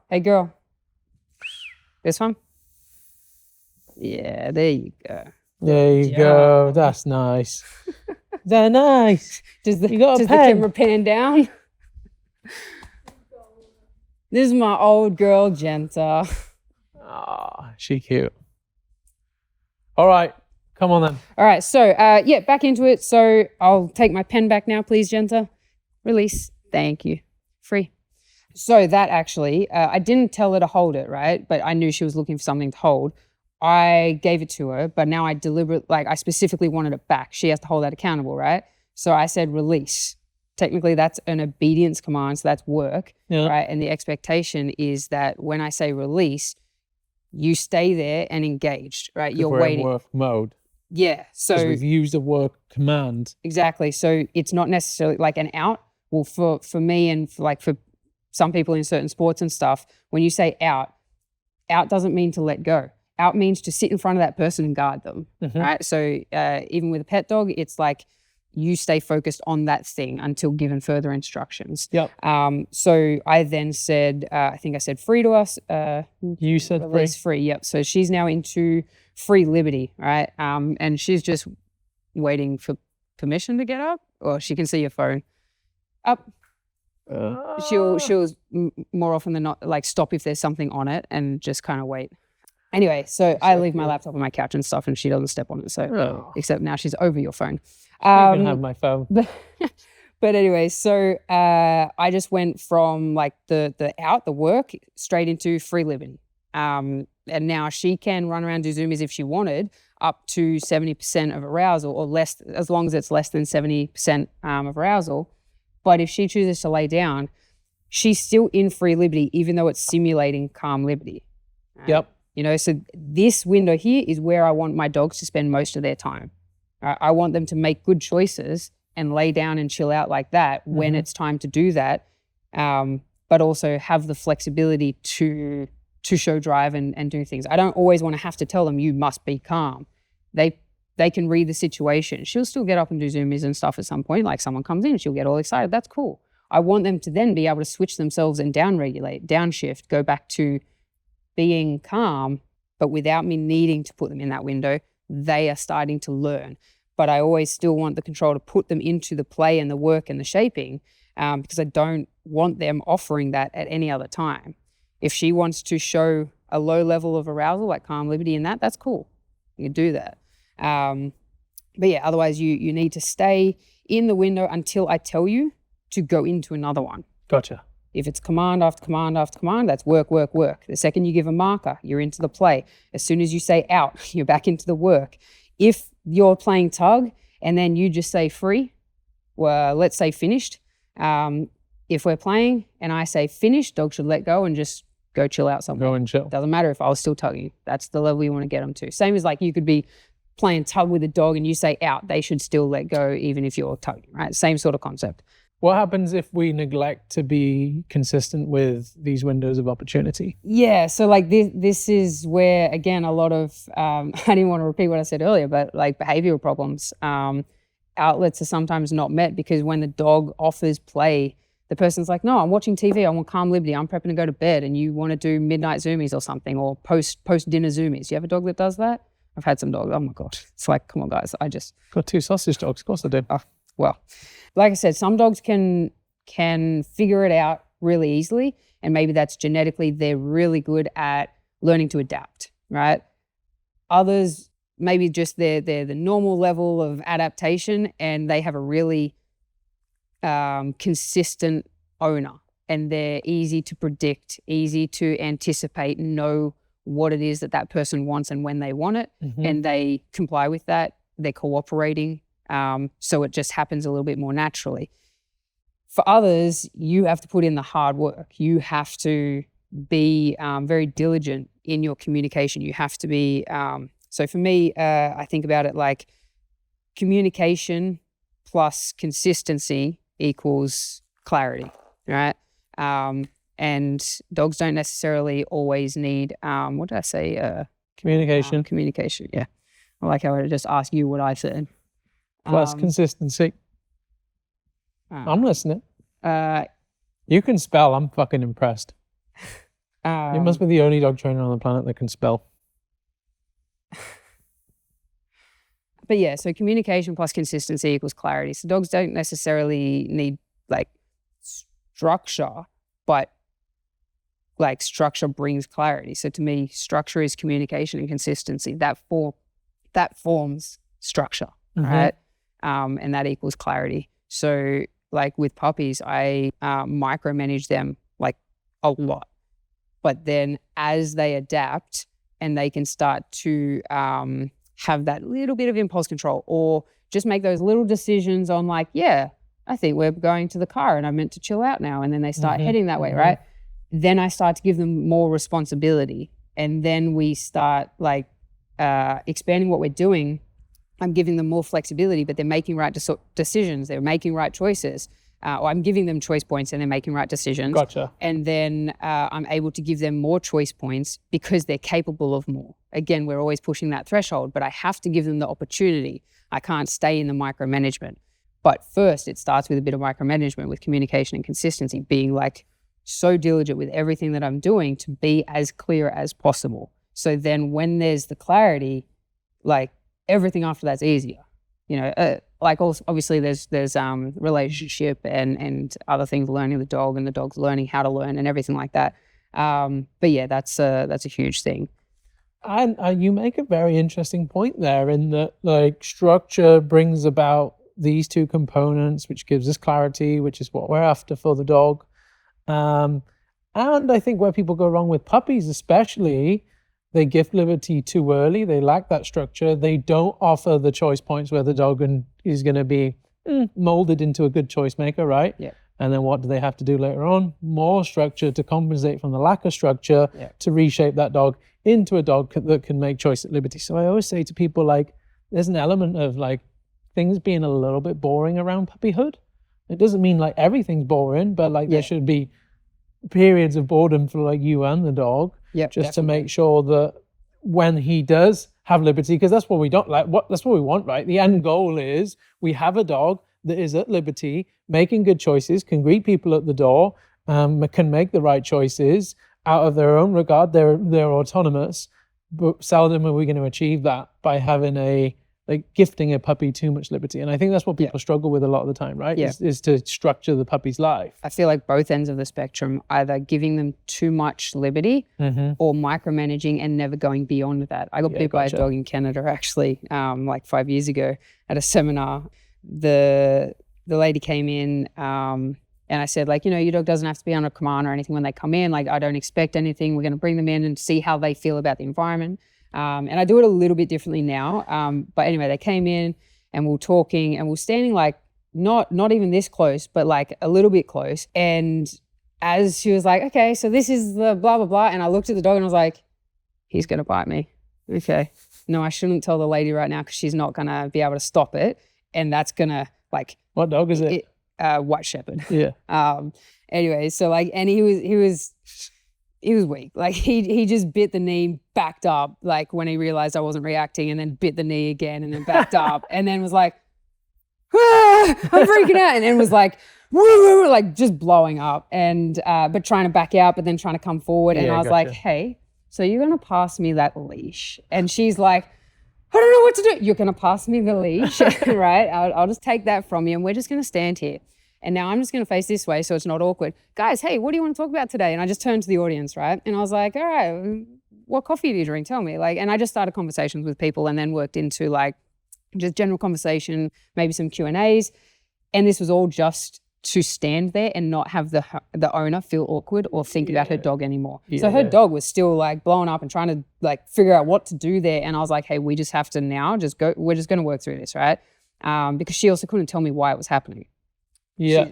Hey, girl. This one? Yeah, there you go. There you go. That's nice. They're nice. Does the, You got a does the pen? camera pan down? This is my old girl, Genta. Ah, she cute. All right. Come on then. All right, so yeah, back into it. So I'll take my pen back now, please, Genta. Release. Thank you. Free. So that actually, I didn't tell her to hold it, right? But I knew she was looking for something to hold. I gave it to her, but now I I specifically wanted it back. She has to hold that accountable, right? So I said release. Technically, that's an obedience command, so that's work, right? And the expectation is that when I say release, you stay there and engaged, right? You're waiting. In work mode. Yeah. So we've used a work command. Exactly. So it's not necessarily like an out. Well, for me and for some people in certain sports and stuff, when you say out doesn't mean to let go. Out means to sit in front of that person and guard them, right? So even with a pet dog, it's like you stay focused on that thing until given further instructions. Yep. So I then said, I think I said free to us. You said release free. Yep. So she's now into free liberty, right? And she's just waiting for permission to get up, or she can see your phone. Up. She'll more often than not like stop if there's something on it and just kind of wait. Anyway, so I leave my laptop on my couch and stuff, and she doesn't step on it. So except now she's over your phone. You can have my phone. But anyway, so I just went from like the work straight into free living. And now she can run around, do zoomies if she wanted, up to 70% of arousal or less, as long as it's less than 70% of arousal. But if she chooses to lay down, she's still in free liberty, even though it's simulating calm liberty. Yep. You know, so this window here is where I want my dogs to spend most of their time. I want them to make good choices and lay down and chill out like that when it's time to do that, but also have the flexibility to show drive and do things. I don't always want to have to tell them you must be calm. They can read the situation. She'll still get up and do zoomies and stuff at some point. Like someone comes in, she'll get all excited. That's cool. I want them to then be able to switch themselves and down-regulate, downshift, go back to being calm, but without me needing to put them in that window. They are starting to learn. But I always still want the control to put them into the play and the work and the shaping because I don't want them offering that at any other time. If she wants to show a low level of arousal, like calm liberty and that's cool. You can do that. But yeah, otherwise you need to stay in the window until I tell you to go into another one. Gotcha. If it's command after command after command, that's work, work, work. The second you give a marker, you're into the play. As soon as you say out, you're back into the work. If you're playing tug and then you just say free, well, let's say finished. If we're playing and I say finished, dog should let go and just go chill out somewhere. Go and chill. Doesn't matter if I was still tugging. That's the level you want to get them to. Same as like you could be playing tug with a dog and you say out, they should still let go even if you're tugging, right? Same sort of concept. What happens if we neglect to be consistent with these windows of opportunity? Yeah, so like this is where, again, a lot of, I didn't want to repeat what I said earlier, but like behavioral problems, outlets are sometimes not met because when the dog offers play, the person's like, no, I'm watching TV, I want calm liberty, I'm prepping to go to bed, and you want to do midnight zoomies or something, or post-dinner zoomies. Do you have a dog that does that? I've had some dogs, oh my God. It's like, come on guys, Got 2 sausage dogs, of course I do. Well, like I said, some dogs can figure it out really easily, and maybe that's genetically they're really good at learning to adapt, right? Others, maybe just they're the normal level of adaptation and they have a really consistent owner, and they're easy to predict, easy to anticipate, know what it is that person wants and when they want it, and they comply with that. They're cooperating. So it just happens a little bit more naturally. For others, you have to put in the hard work. You have to be very diligent in your communication. You have to be, so for me, I think about it like communication plus consistency equals clarity, right? And dogs don't necessarily always need, what did I say? Communication Communication, yeah. I like how I just asked you what I said. plus consistency. I'm listening. You can spell. I'm fucking impressed. You must be the only dog trainer on the planet that can spell. But yeah, so communication plus consistency equals clarity. So dogs don't necessarily need like structure, but like structure brings clarity. So to me, structure is communication and consistency. That forms structure, right? And that equals clarity. So like with puppies, I micromanage them like a lot. But then as they adapt and they can start to have that little bit of impulse control or just make those little decisions on like, yeah, I think we're going to the car and I'm meant to chill out now. And then they start heading that way, right? Then I start to give them more responsibility. And then we start like expanding what we're doing. I'm giving them more flexibility, but they're making right decisions. They're making right choices. Or I'm giving them choice points and they're making right decisions. Gotcha. And then I'm able to give them more choice points because they're capable of more. Again, we're always pushing that threshold, but I have to give them the opportunity. I can't stay in the micromanagement. But first, it starts with a bit of micromanagement with communication and consistency, being like so diligent with everything that I'm doing to be as clear as possible. So then when there's the clarity, like everything after that's easier. You know, like also, obviously there's relationship and other things, learning the dog and the dog's learning how to learn and everything like that. But yeah, that's a huge thing. And you make a very interesting point there in that like structure brings about these two components, which gives us clarity, which is what we're after for the dog. And I think where people go wrong with puppies especially, they gift liberty too early. They lack that structure. They don't offer the choice points where the dog is going to be molded into a good choice maker, right? Yeah. And then what do they have to do later on? More structure to compensate from the lack of structure to reshape that dog into a dog that can make choice at liberty. So I always say to people, like, there's an element of like things being a little bit boring around puppyhood. It doesn't mean like everything's boring, but like there should be periods of boredom for like you and the dog, just to make sure that when he does have liberty, because that's what we don't like, that's what we want, right? The end goal is we have a dog that is at liberty, making good choices, can greet people at the door, can make the right choices out of their own regard. They're autonomous, but seldom are we going to achieve that by having gifting a puppy too much liberty. And I think that's what people struggle with a lot of the time, right? Is to structure the puppy's life. I feel like both ends of the spectrum, either giving them too much liberty or micromanaging and never going beyond that. I got bit by a dog in Canada actually, like 5 years ago at a seminar. The lady came in and I said, like, you know, your dog doesn't have to be on a command or anything when they come in. Like, I don't expect anything. We're going to bring them in and see how they feel about the environment. And I do it a little bit differently now. But anyway, they came in and we were talking and we were standing like not even this close, but like a little bit close. And as she was like, okay, so this is the blah, blah, blah. And I looked at the dog and I was like, he's going to bite me. Okay. No, I shouldn't tell the lady right now because she's not going to be able to stop it. And that's going to like. What dog is it? White Shepherd. Yeah. Anyway, so like, and he was weak. Like he just bit the knee, backed up, like when he realized I wasn't reacting, and then bit the knee again and then backed up and then was like, I'm freaking out. And then was like, woo, like just blowing up and, but trying to back out, but then trying to come forward. And I was like, hey, so you're going to pass me that leash? And she's like, I don't know what to do. You're going to pass me the leash, right? I'll just take that from you and we're just going to stand here. And now I'm just going to face this way so it's not awkward. Guys, hey, what do you want to talk about today? And I just turned to the audience, right? And I was like, all right, what coffee do you drink? Tell me. Like, and I just started conversations with people and then worked into like just general conversation, maybe some Q&As. And this was all just to stand there and not have the owner feel awkward or think about her dog anymore. So her dog was still like blowing up and trying to like figure out what to do there. And I was like, hey, we just have to now just go, we're just going to work through this, right? Because she also couldn't tell me why it was happening. Yeah.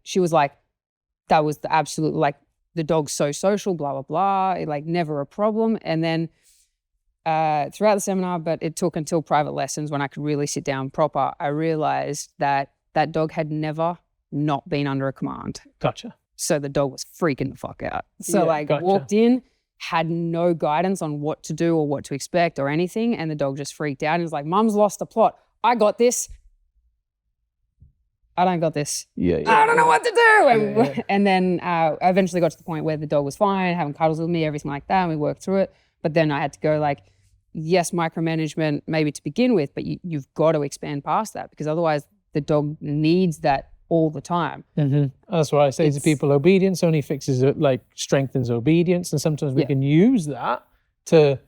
She was like, that was the absolute, like the dog's so social, blah, blah, blah, like never a problem. And then throughout the seminar, but it took until private lessons when I could really sit down proper. I realized that that dog had never not been under a command. Gotcha. So the dog was freaking the fuck out. So Gotcha. walked in, had no guidance on what to do or what to expect or anything. And the dog just freaked out and was like, Mum's lost the plot. I got this. I don't got this. Yeah. I don't know what to do. And then I eventually got to the point where the dog was fine, having cuddles with me, everything like that. And we worked through it. But then I had to go like, yes, micromanagement maybe to begin with, but you've got to expand past that because otherwise the dog needs that all the time. Mm-hmm. That's why I say to people, obedience only fixes it, like strengthens obedience. And sometimes we can use that to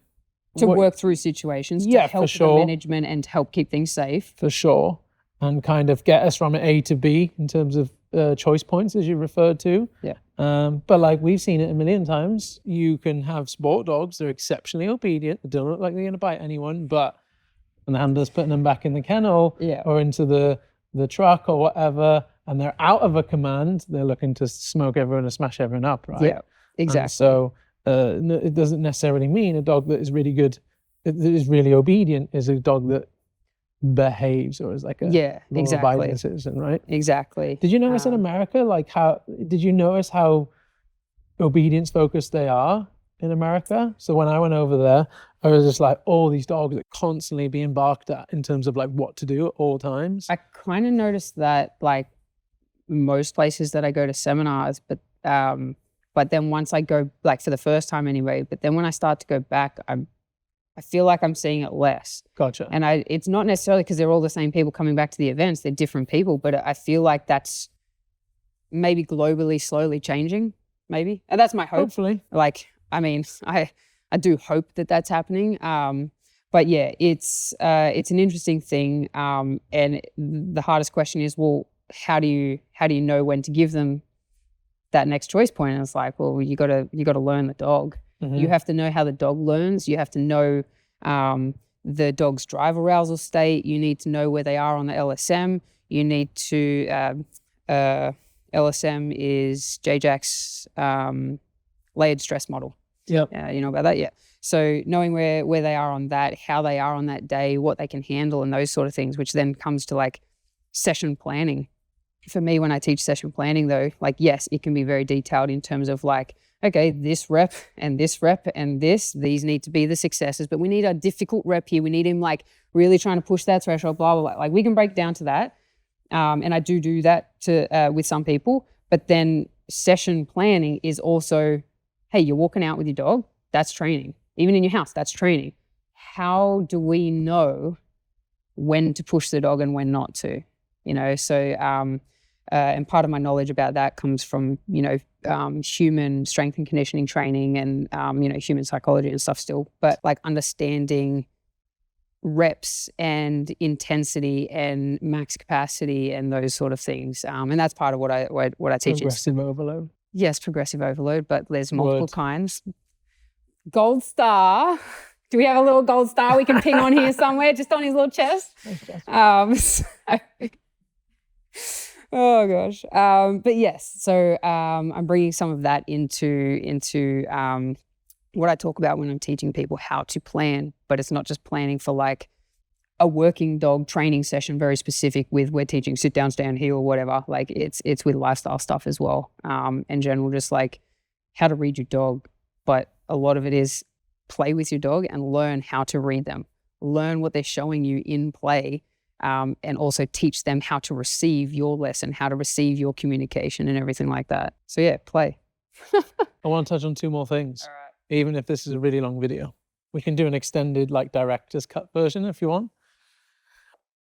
work through situations, to help with the management and to help keep things safe. For sure. And kind of get us from A to B in terms of choice points, as you referred to. Yeah. But like we've seen it a million times, you can have sport dogs, they're exceptionally obedient, they don't look like they're going to bite anyone, but when the handler's putting them back in the kennel or into the truck or whatever, and they're out of a command, they're looking to smoke everyone and smash everyone up, right? Yeah, exactly. And so it doesn't necessarily mean a dog that is really good, that is really obedient, is a dog that behaves or is like a law-abiding citizen, right? Exactly. Did you notice in America, like did you notice how obedience focused they are in America? So when I went over there, I was just like, all these dogs are constantly being barked at in terms of like what to do at all times. I kind of noticed that like most places that I go to seminars, but then once I go, like for the first time anyway, but then when I start to go back, I feel like I'm seeing it less. Gotcha. And it's not necessarily because they're all the same people coming back to the events, they're different people, but I feel like that's maybe globally slowly changing, maybe. And that's my hope. Hopefully. Like, I mean, I do hope that that's happening. But yeah, it's an interesting thing. And the hardest question is, well, how do you know when to give them that next choice point? And it's like, well, you gotta learn the dog. Mm-hmm. You have to know how the dog learns. You have to know the dog's drive arousal state. You need to know where they are on the LSM. You need to LSM is JJAC's layered stress model. Yep. You know about that? Yeah. So knowing where they are on that, how they are on that day, what they can handle and those sort of things, which then comes to like session planning. For me, when I teach session planning though, like, yes, it can be very detailed in terms of like, okay, this rep and these need to be the successes, but we need a difficult rep here. We need him like really trying to push that threshold, blah, blah, blah. Like we can break down to that. And I do that with some people, but then session planning is also, hey, you're walking out with your dog, that's training. Even in your house, that's training. How do we know when to push the dog and when not to? You know, so, and part of my knowledge about that comes from, human strength and conditioning training and, human psychology and stuff still, but like understanding reps and intensity and max capacity and those sort of things. And that's part of what I teach. Progressive overload. Yes, progressive overload, but there's multiple kinds. Gold star. Do we have a little gold star we can ping on here somewhere, just on his little chest? Oh gosh. But yes, so I'm bringing some of that into what I talk about when I'm teaching people how to plan, but it's not just planning for like a working dog training session, very specific with we're teaching sit down, stand, heel, or whatever. Like it's with lifestyle stuff as well. In general, just like how to read your dog. But a lot of it is play with your dog and learn how to read them. Learn what they're showing you in play. And also teach them how to receive your lesson, how to receive your communication and everything like that. So yeah, play. I want to touch on two more things, All right. even if this is a really long video. We can do an extended like director's cut version if you want.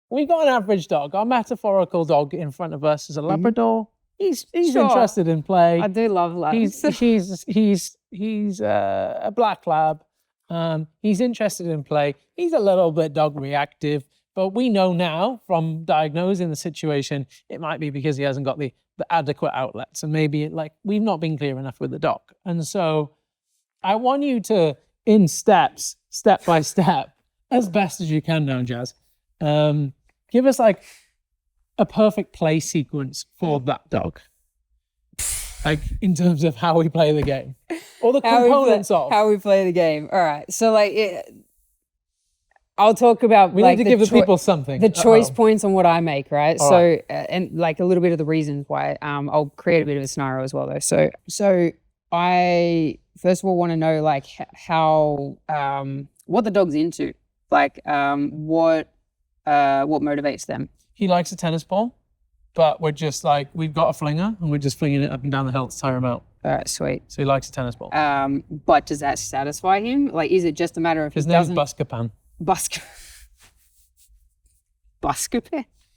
We got an average dog. Our metaphorical dog in front of us is a Labrador. He's Sure. interested in play. I do love labs. He's a black lab. He's interested in play. He's a little bit dog reactive. But we know now from diagnosing the situation, it might be because he hasn't got the adequate outlets. And maybe like we've not been clear enough with the dog. And so I want you to, in steps, step by step, as best as you can now, Jas, give us like a perfect play sequence for that dog. Like in terms of how we play the game. Or the components of. How we play the game. All right. So like I'll talk about We need to give the people something. the choice points on what I make, right? All So and like a little bit of the reasons why. I'll create a bit of a scenario as well though. So I first of all want to know like how what the dog's into, like what motivates them. He likes a tennis ball, but we're just like, we've got a flinger and we're just flinging it up and down the hill to tire him out. All right, sweet. So he likes a tennis ball. But does that satisfy him? Like, is it just a matter of His name's Buscapan. Buscapan?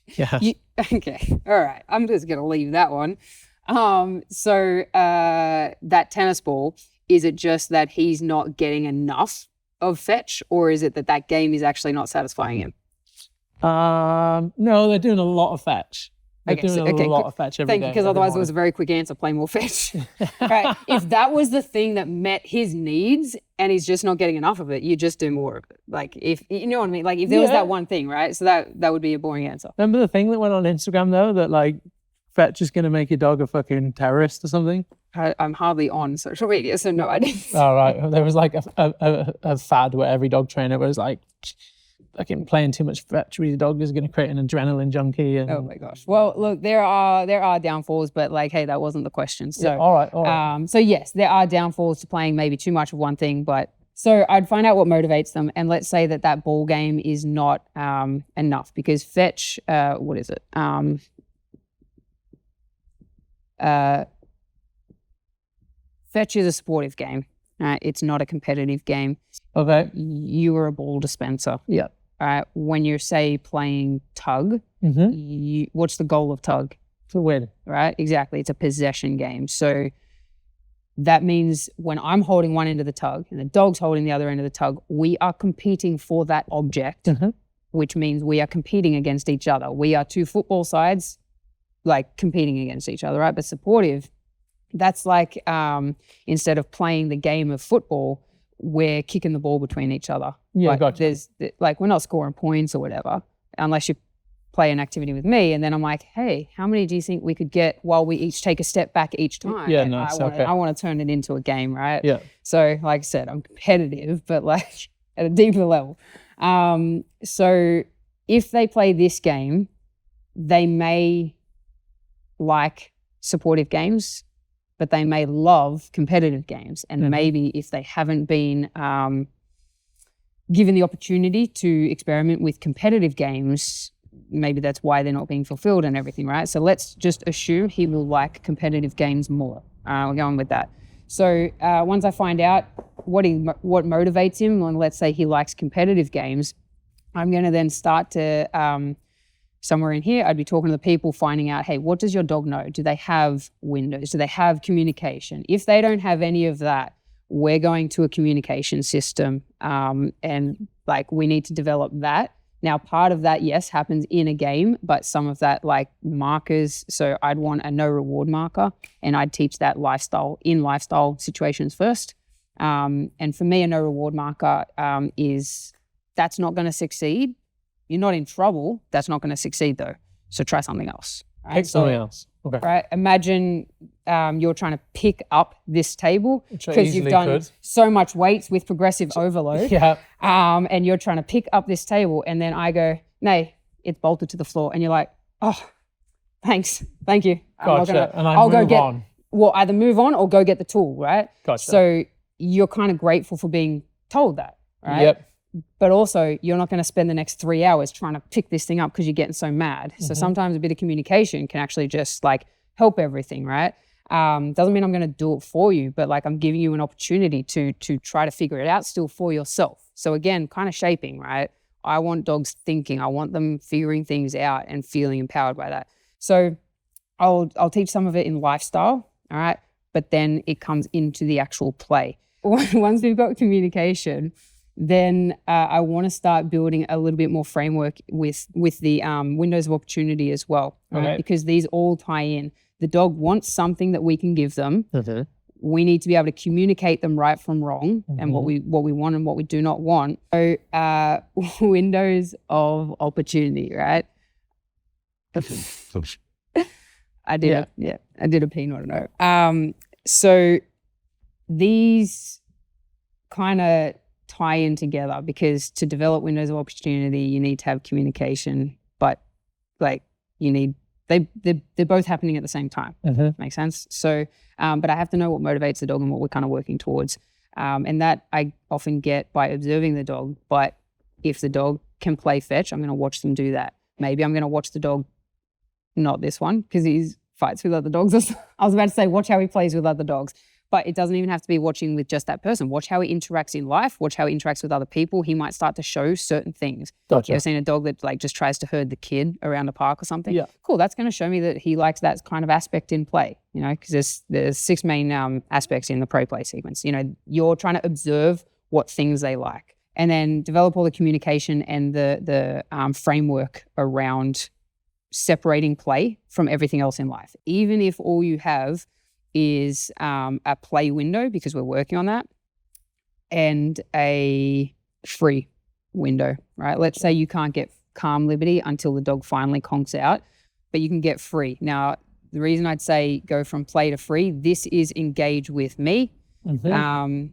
Yeah. Okay, all right. I'm just gonna leave that one. So that tennis ball, is it just that he's not getting enough of fetch, or is it that that game is actually not satisfying him? No, they're doing a lot of fetch. They're Okay, doing a lot of fetch every day. Thank you, because otherwise it was a very quick answer, play more fetch. Right. If that was the thing that met his needs and he's just not getting enough of it, you just do more of it. Like, if you know what I mean? Like, if there was that one thing, right? So that would be a boring answer. Remember the thing that went on Instagram though, that like fetch is going to make your dog a fucking terrorist or something? I'm hardly on social media, so no, I didn't. Oh, right. There was like a fad where every dog trainer was like, fucking playing too much fetch with your dog is going to create an adrenaline junkie. And, oh my gosh. Well, look, there are downfalls, but like, hey, that wasn't the question. So, yeah, all right. So yes, there are downfalls to playing maybe too much of one thing, but so I'd find out what motivates them, and let's say that ball game is not enough, because fetch, what is it? Fetch is a supportive game. It's not a competitive game. Okay. You are a ball dispenser. Yeah. When you're, say, playing tug, what's the goal of tug? To win. Right? Exactly. It's a possession game. So that means when I'm holding one end of the tug and the dog's holding the other end of the tug, we are competing for that object, which means we are competing against each other. We are two football sides, like, competing against each other, right? But supportive, that's like instead of playing the game of football, we're kicking the ball between each other. Yeah, like, gotcha. We're not scoring points or whatever, unless you play an activity with me, and then I'm like, hey, how many do you think we could get while we each take a step back each time? Yeah, and nice. I want to turn it into a game, right? Yeah. So, like I said, I'm competitive, but like at a deeper level. So if they play this game, they may like supportive games, but they may love competitive games. And maybe if they haven't been given the opportunity to experiment with competitive games, maybe that's why they're not being fulfilled and everything, right? So let's just assume he will like competitive games more. We're going with that. So once I find out what motivates him, and let's say he likes competitive games, I'm going to then start to, somewhere in here, I'd be talking to the people, finding out, hey, what does your dog know? Do they have windows? Do they have communication? If they don't have any of that, we're going to a communication system, and like, we need to develop that. Now, part of that, yes, happens in a game, but some of that, like markers. So I'd want a no reward marker, and I'd teach that lifestyle situations first. And for me, a no reward marker is, that's not going to succeed. You're not in trouble. That's not going to succeed though. So try something else. Right? Pick something else. Okay. Right. Imagine you're trying to pick up this table because you've done so much weights with progressive overload. Yeah. And you're trying to pick up this table, and then I go, nay, it's bolted to the floor, and you're like, oh, thank you. Gotcha. I'll go get on. Well, either move on or go get the tool, right? Gotcha. So you're kind of grateful for being told that, right? Yep. But also, you're not going to spend the next 3 hours trying to pick this thing up because you're getting so mad. So sometimes a bit of communication can actually just like help everything, right? Doesn't mean I'm going to do it for you, but like, I'm giving you an opportunity to try to figure it out still for yourself. So again, kind of shaping, right? I want dogs thinking. I want them figuring things out and feeling empowered by that. So I'll teach some of it in lifestyle, all right? But then it comes into the actual play. Once we've got communication, then I want to start building a little bit more framework with the windows of opportunity as well, right? Okay. Because these all tie in. The dog wants something that we can give them. We need to be able to communicate them right from wrong, and what we want and what we do not want. So windows of opportunity, right? I did a P, not an O. So these kind of tie in together, because to develop windows of opportunity, you need to have communication, but like they're both happening at the same time. Makes sense? So, but I have to know what motivates the dog and what we're kind of working towards. And that I often get by observing the dog. But if the dog can play fetch, I'm going to watch them do that. Maybe I'm going to watch the dog, not this one, because he fights with other dogs. I was about to say, watch how he plays with other dogs. But it doesn't even have to be watching with just that person. Watch how he interacts in life. Watch how he interacts with other people. He might start to show certain things. Gotcha. You ever seen a dog that like just tries to herd the kid around a park or something? Yeah. Cool. That's going to show me that he likes that kind of aspect in play, you know, because there's 6 main aspects in the prey play sequence. You know, you're trying to observe what things they like, and then develop all the communication and the framework around separating play from everything else in life. Even if all you have is a play window, because we're working on that, and a free window, right? Let's say you can't get calm liberty until the dog finally conks out, but you can get free. Now, the reason I'd say go from play to free, this is engage with me, me,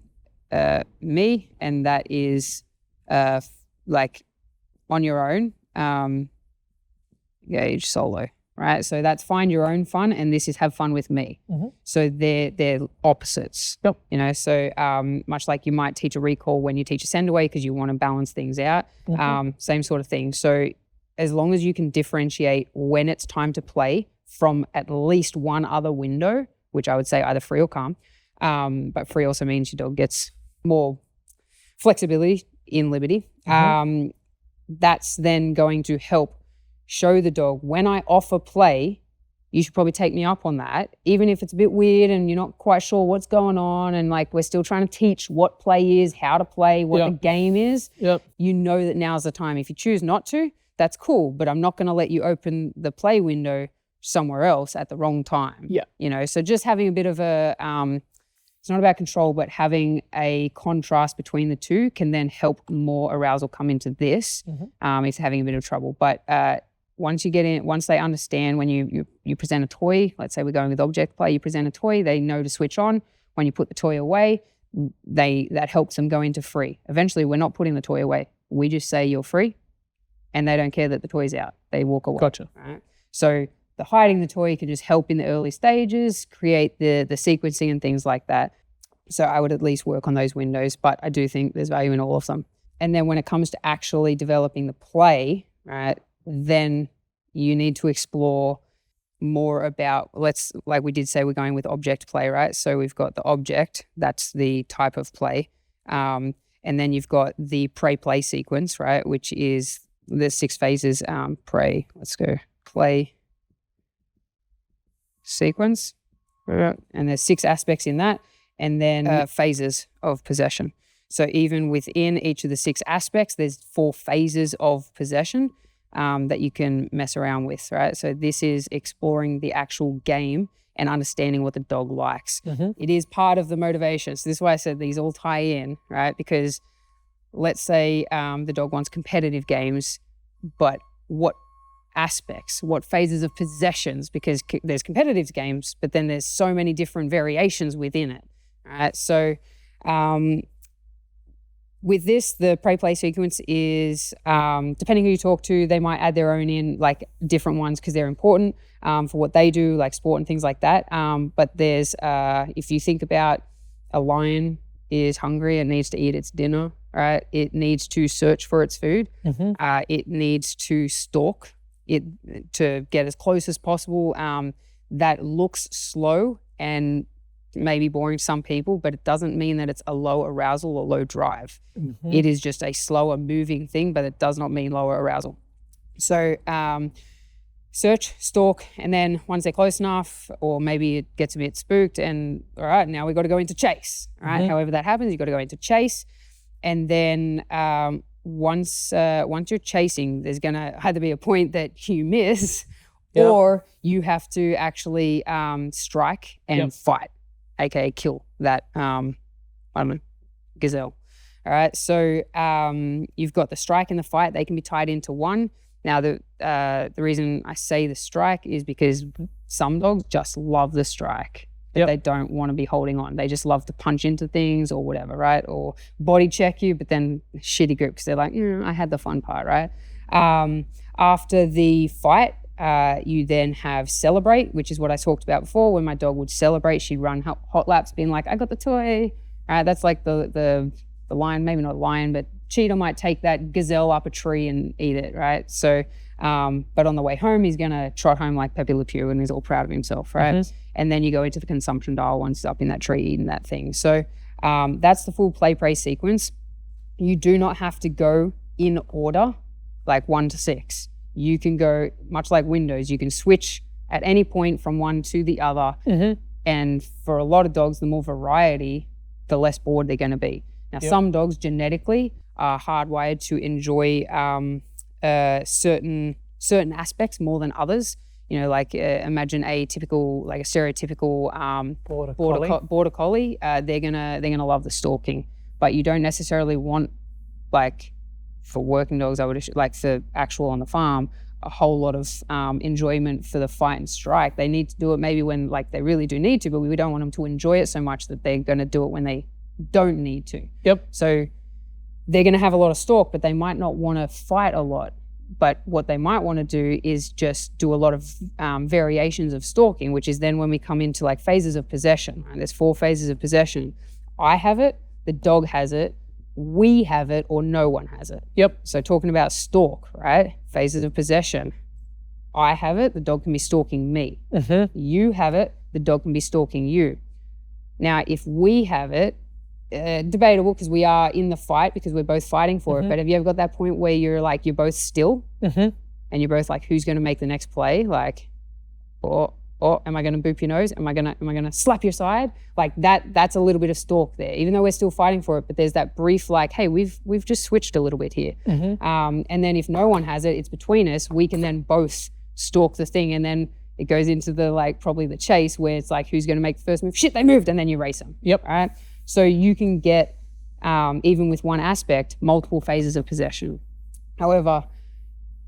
and that is like on your own, engage solo. Right, so that's find your own fun, and this is have fun with me. So they're opposites. Yep. You know, so much like you might teach a recall when you teach a send away because you want to balance things out. Same sort of thing. So as long as you can differentiate when it's time to play from at least one other window, which I would say either free or calm, but free also means your dog gets more flexibility in liberty. That's then going to help show the dog, when I offer play, you should probably take me up on that, even if it's a bit weird and you're not quite sure what's going on, and like we're still trying to teach what play is, how to play, what the game is. You know that now's the time. If you choose not to, that's cool, but I'm not going to let you open the play window somewhere else at the wrong time. You know, so just having a bit of a it's not about control, but having a contrast between the two can then help more arousal come into this if having a bit of trouble. But once you get in, once they understand, when you present a toy, let's say we're going with object play, you present a toy, they know to switch on. When you put the toy away, that helps them go into free. Eventually, we're not putting the toy away. We just say you're free, and they don't care that the toy's out. They walk away. Gotcha. Right? So the hiding the toy can just help in the early stages, create the sequencing and things like that. So I would at least work on those windows, but I do think there's value in all of them. And then when it comes to actually developing the play, right, then you need to explore more about, like we did say, we're going with object play, right? So we've got the object, that's the type of play. And then you've got the prey play sequence, right? Which is the 6 phases, prey, let's go, play sequence. And there's 6 aspects in that. And then phases of possession. So even within each of the 6 aspects, there's 4 phases of possession that you can mess around with, right? So this is exploring the actual game and understanding what the dog likes. It is part of the motivation. So this is why I said these all tie in, right? Because let's say the dog wants competitive games, but what aspects, what phases of possessions, because there's competitive games, but then there's so many different variations within it, right? So with this, the prey play sequence is, depending who you talk to, they might add their own in, like different ones, because they're important for what they do, like sport and things like that. But there's, if you think about a lion is hungry and needs to eat its dinner, right? It needs to search for its food. It needs to stalk it to get as close as possible. That looks slow and maybe boring to some people, but it doesn't mean that it's a low arousal or low drive. It is just a slower moving thing, but it does not mean lower arousal. So search, stalk, and then once they're close enough, or maybe it gets a bit spooked, and all right, now we've got to go into chase. All right, however that happens, you've got to go into chase. And then once you're chasing, there's going to either be a point that you miss or you have to actually strike and fight, aka kill that, I don't know, gazelle. All right, so you've got the strike and the fight. They can be tied into one. Now, the reason I say the strike is because some dogs just love the strike. but they don't want to be holding on. They just love to punch into things or whatever, right? Or body check you, but then shitty grip because they're like, I had the fun part, right? After the fight, you then have celebrate, which is what I talked about before. When my dog would celebrate, she'd run hot laps being like, I got the toy. That's like the lion, maybe not lion, but cheetah might take that gazelle up a tree and eat it, right? So, but on the way home, he's going to trot home like Pepe Le Pew and he's all proud of himself, right? Mm-hmm. And then you go into the consumption dial once he's up in that tree eating that thing. So that's the full play sequence. You do not have to go in order, like 1 to 6. You can go, much like Windows, you can switch at any point from one to the other. Mm-hmm. And for a lot of dogs, the more variety, the less bored they're going to be. Now, some dogs genetically are hardwired to enjoy certain aspects more than others. You know, like imagine a stereotypical border collie. They're gonna love the stalking, but you don't necessarily want, like, for working dogs, I would like for actual on the farm, a whole lot of enjoyment for the fight and strike. They need to do it maybe when like they really do need to, but we don't want them to enjoy it so much that they're going to do it when they don't need to. Yep. So they're going to have a lot of stalk, but they might not want to fight a lot. But what they might want to do is just do a lot of variations of stalking, which is then when we come into like phases of possession. Right? There's 4 phases of possession. I have it, the dog has it, we have it, or no one has it. Yep. So talking about stalk, right? Phases of possession. I have it, the dog can be stalking me. Mm-hmm. You have it, the dog can be stalking you. Now, if we have it, debatable because we are in the fight because we're both fighting for it. But have you ever got that point where you're both still and you're both like, who's going to make the next play? Like, or am I going to boop your nose? Am I going to slap your side? Like that's a little bit of stalk there, even though we're still fighting for it. But there's that brief like, hey, we've just switched a little bit here. And then if no one has it, it's between us. We can then both stalk the thing, and then it goes into the like probably the chase where it's like, who's going to make the first move? Shit, they moved, and then you race them. Yep. All right. So you can get, even with one aspect, multiple phases of possession. However,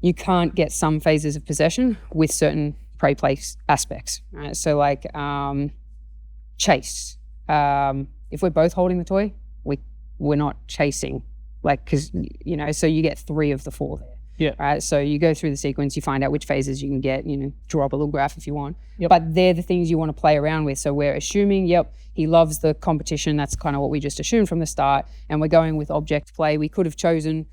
you can't get some phases of possession with certain prey-play aspects. Right? So like chase. If we're both holding the toy, we're not chasing. Like, because, you know, so you get 3 of the 4 there. Yeah. Right. So you go through the sequence, you find out which phases you can get, you know, draw up a little graph if you want. Yep. But they're the things you want to play around with. So we're assuming, he loves the competition. That's kind of what we just assumed from the start. And we're going with object play. We could have chosen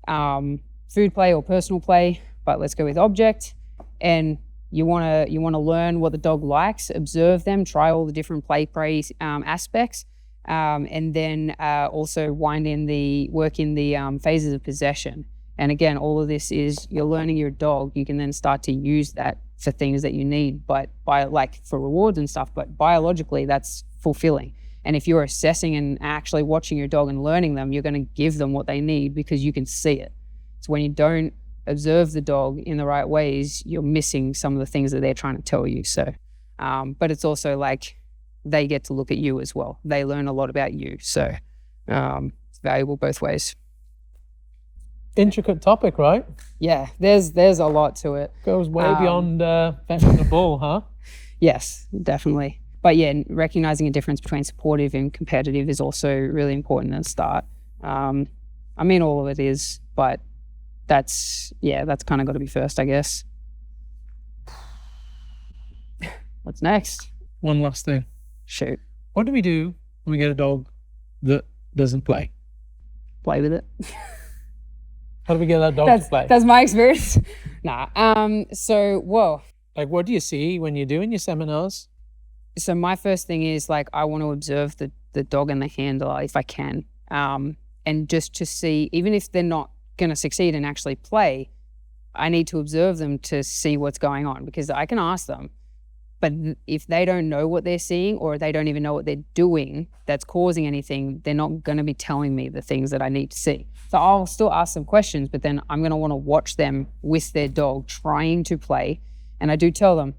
food play or personal play, but let's go with object. And you want to learn what the dog likes, observe them, try all the different play aspects, and then also work in the phases of possession. And again, all of this is you're learning your dog. You can then start to use that for things that you need, but for rewards and stuff, but biologically that's fulfilling. And if you're assessing and actually watching your dog and learning them, you're going to give them what they need because you can see it. So when you don't observe the dog in the right ways, you're missing some of the things that they're trying to tell you. So, but it's also like they get to look at you as well. They learn a lot about you. So it's valuable both ways. Intricate topic, right? Yeah, there's a lot to it. Goes way beyond fetching a ball, huh? Yes, definitely. But yeah, recognizing a difference between supportive and competitive is also really important at the start. I mean, all of it is, but that's kind of got to be first, I guess. What's next? One last thing. Shoot. What do we do when we get a dog that doesn't play? Play with it. How do we get that dog to play? That's my experience. So, whoa. Like, what do you see when you're doing your seminars? So my first thing is like, I want to observe the dog and the handler if I can. And just to see, even if they're not going to succeed and actually play, I need to observe them to see what's going on, because I can ask them, but if they don't know what they're seeing or they don't even know what they're doing that's causing anything, they're not going to be telling me the things that I need to see. So I'll still ask some questions, but then I'm going to want to watch them with their dog trying to play. And I do tell them,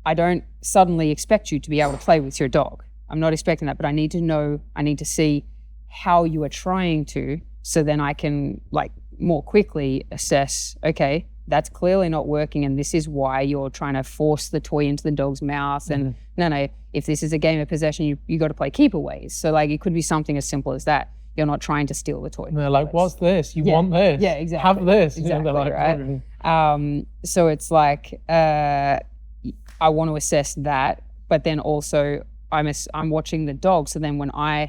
I don't suddenly expect you to be able to play with your dog. I'm not expecting that, but I need to know, I need to see how you are trying to, so then I can like more quickly assess, okay, that's clearly not working, and this is why you're trying to force the toy into the dog's mouth. And no, if this is a game of possession, you got to play keeper ways. So like it could be something as simple as that. You're not trying to steal the toy. And they're like, what's this? You want this? Yeah, exactly. Have this. Exactly, They're like, right? So it's like I want to assess that, but then also I'm watching the dog. So then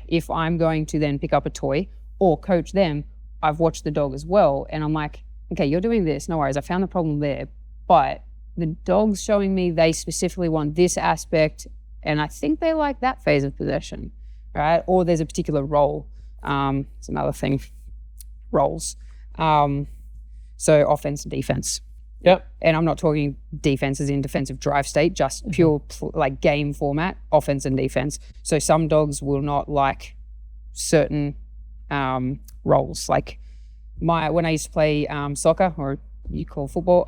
if I'm going to then pick up a toy or coach them, I've watched the dog as well, and I'm like, okay, you're doing this, no worries. I found the problem there, but the dog's showing me they specifically want this aspect, and I think they like that phase of possession, right? Or there's a particular role. It's another thing, roles. So offense and defense. Yep. And I'm not talking defense as in defensive drive state, just pure like game format, offense and defense. So some dogs will not like certain roles. Like when I used to play soccer, or you call football,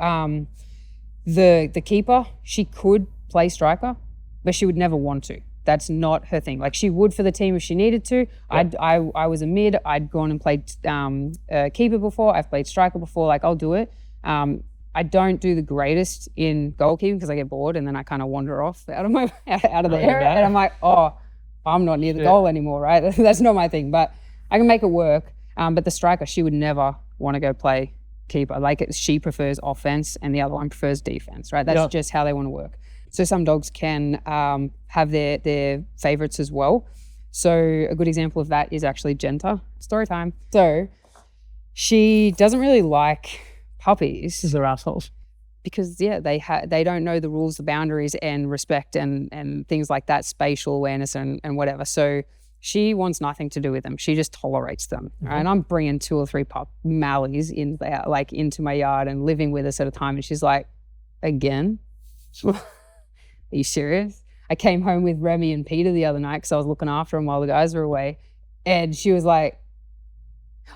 the keeper, she could play striker, but she would never want to. That's not her thing. Like she would for the team if she needed to. Yep. I was a mid. I'd gone and played keeper before. I've played striker before. Like I'll do it. I don't do the greatest in goalkeeping because I get bored and then I kind of wander off out of the area, and I'm like, oh, I'm not near the goal anymore, right? That's not my thing, but I can make it work. But the striker, she would never want to go play keeper. Like she prefers offense and the other one prefers defense, right? That's just how they want to work. So some dogs can have their favorites as well. So a good example of that is actually Genta. Story time. So she doesn't really like puppies. Because they're assholes. Because they don't know the rules, the boundaries, and respect and things like that, spatial awareness and whatever. So she wants nothing to do with them. She just tolerates them. Right? And I'm bringing 2 or 3 Mallies into my yard and living with us at a time. And she's like, again? Are you serious? I came home with Remy and Peter the other night because I was looking after them while the guys were away. And she was like,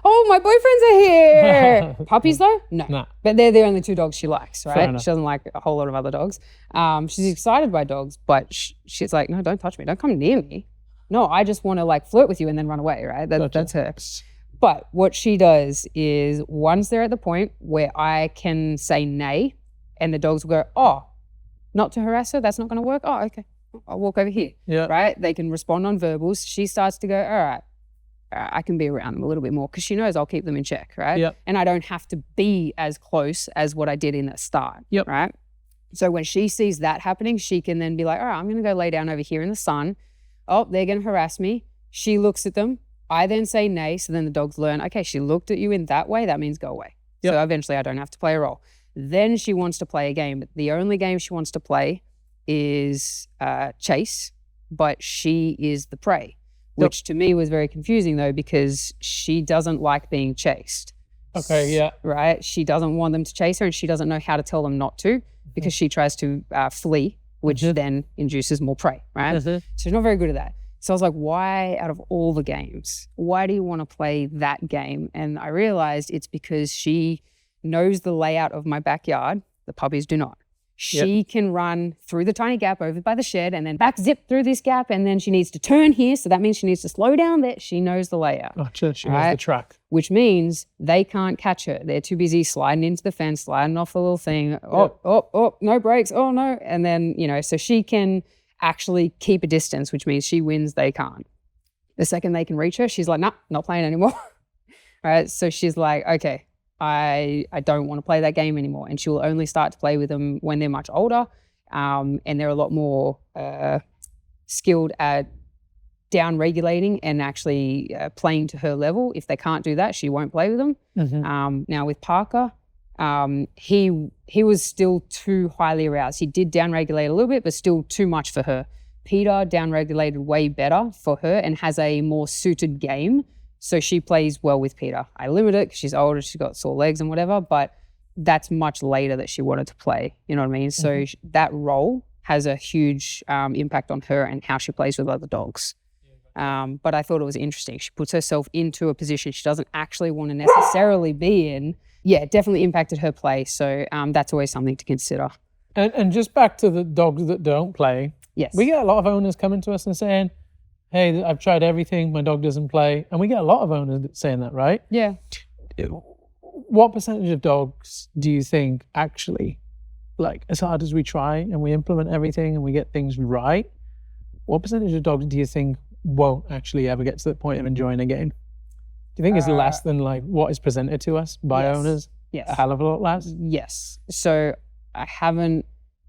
oh, my boyfriends are here. Puppies though? No. Nah. But they're the only 2 dogs she likes, right? She doesn't like a whole lot of other dogs. She's excited by dogs, but she's like, no, don't touch me. Don't come near me. No, I just want to like flirt with you and then run away, right? That's her. But what she does is once they're at the point where I can say nay and the dogs will go, oh, not to harass her, that's not going to work. Oh, okay, I'll walk over here, right? They can respond on verbals. She starts to go, all right, I can be around them a little bit more because she knows I'll keep them in check, right? Yep. And I don't have to be as close as what I did in the start, right? So when she sees that happening, she can then be like, all right, I'm going to go lay down over here in the sun. Oh, they're going to harass me. She looks at them. I then say nay. So then the dogs learn, okay, she looked at you in that way. That means go away. Yep. So eventually I don't have to play a role. Then she wants to play a game. But the only game she wants to play is chase, but she is the prey, which to me was very confusing though, because she doesn't like being chased. Okay, yeah. Right? She doesn't want them to chase her and she doesn't know how to tell them not to because she tries to flee, which then induces more prey, right? So she's not very good at that. So I was like, why out of all the games, why do you want to play that game? And I realized it's because she knows the layout of my backyard. The puppies do not. She can run through the tiny gap over by the shed and then back zip through this gap, and then she needs to turn here. So that means she needs to slow down there. She knows the layout. Gotcha. She knows the track. Which means they can't catch her. They're too busy sliding into the fence, sliding off the little thing. Oh, no brakes. Oh, no. And then, so she can actually keep a distance, which means she wins, they can't. The second they can reach her, she's like, nah, not playing anymore. Right? So she's like, okay, I don't want to play that game anymore. And she will only start to play with them when they're much older. And they're a lot more skilled at down regulating and actually playing to her level. If they can't do that, she won't play with them. Now with Parker, he was still too highly aroused. He did down regulate a little bit, but still too much for her. Peter down regulated way better for her and has a more suited game. So she plays well with Peter. I limit it because she's older, she's got sore legs and whatever, but that's much later that she wanted to play. You know what I mean? So that role has a huge impact on her and how she plays with other dogs. But I thought it was interesting. She puts herself into a position she doesn't actually want to necessarily be in. Yeah, it definitely impacted her play. So that's always something to consider. And just back to the dogs that don't play. Yes. We get a lot of owners coming to us and saying, hey, I've tried everything, my dog doesn't play. And we get a lot of owners saying that, right? Yeah. what percentage of dogs do you think actually, like, as hard as we try and we implement everything and we get things right, what percentage of dogs do you think won't actually ever get to the point of enjoying a game? Do you think it's less than like what is presented to us by owners? Yes. A hell of a lot less? Yes. So I haven't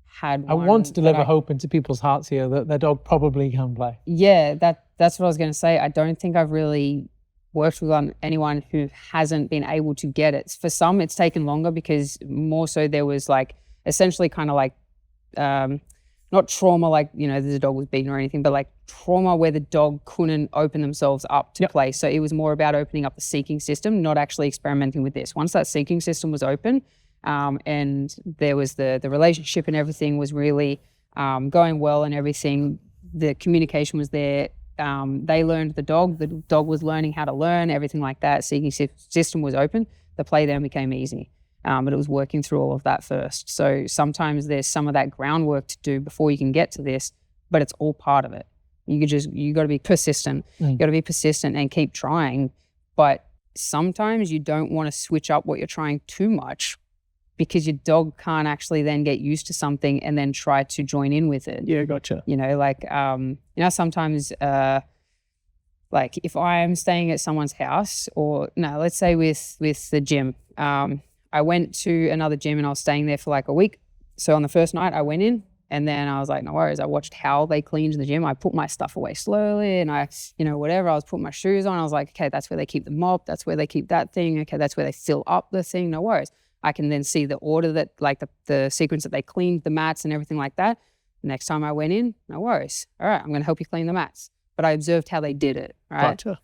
had one. I want to deliver that hope into people's hearts here that their dog probably can play. Yeah, that's what I was going to say. I don't think I've really worked with anyone who hasn't been able to get it. For some, it's taken longer because more so there was like essentially kind of like not trauma like, you know, the dog was beaten or anything, but like trauma where the dog couldn't open themselves up to play. So it was more about opening up the seeking system, not actually experimenting with this. Once that seeking system was open, and there was the relationship and everything was really going well and everything, the communication was there. They learned the dog was learning how to learn, everything like that. Seeking system was open. The play then became easy. But it was working through all of that first. So sometimes there's some of that groundwork to do before you can get to this, but it's all part of it. You got to be persistent. You got to be persistent and keep trying. But sometimes you don't want to switch up what you're trying too much because your dog can't actually then get used to something and then try to join in with it. Yeah, gotcha. You know, like, you know, sometimes, like if I am staying at someone's house or no, let's say with the gym, I went to another gym and I was staying there for like a week. So on the first night I went in and then I was like, no worries. I watched how they cleaned the gym. I put my stuff away slowly and I, you know, whatever. I was putting my shoes on. I was like, okay, that's where they keep the mop. That's where they keep that thing. Okay, that's where they fill up the thing. No worries. I can then see the order that, like the sequence that they cleaned the mats and everything like that. Next time I went in, no worries. All right, I'm going to help you clean the mats. But I observed how they did it, right? Gotcha.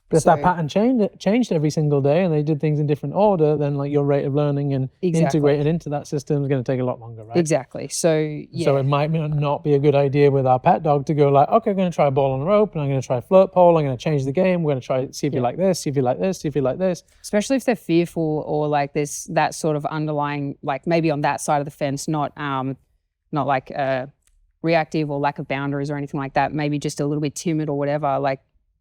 But if that pattern changed every single day and they did things in different order, then like your rate of learning and integrated into that system is going to take a lot longer, right? Exactly. So, yeah. So it might not be a good idea with our pet dog to go like, okay, I'm going to try a ball on a rope and I'm going to try a float pole. I'm going to change the game. We're going to try, see if you like this, see if you like this, see if you like this. Especially if they're fearful or like there's that sort of underlying, like maybe on that side of the fence, not like reactive or lack of boundaries or anything like that. Maybe just a little bit timid or whatever. Like,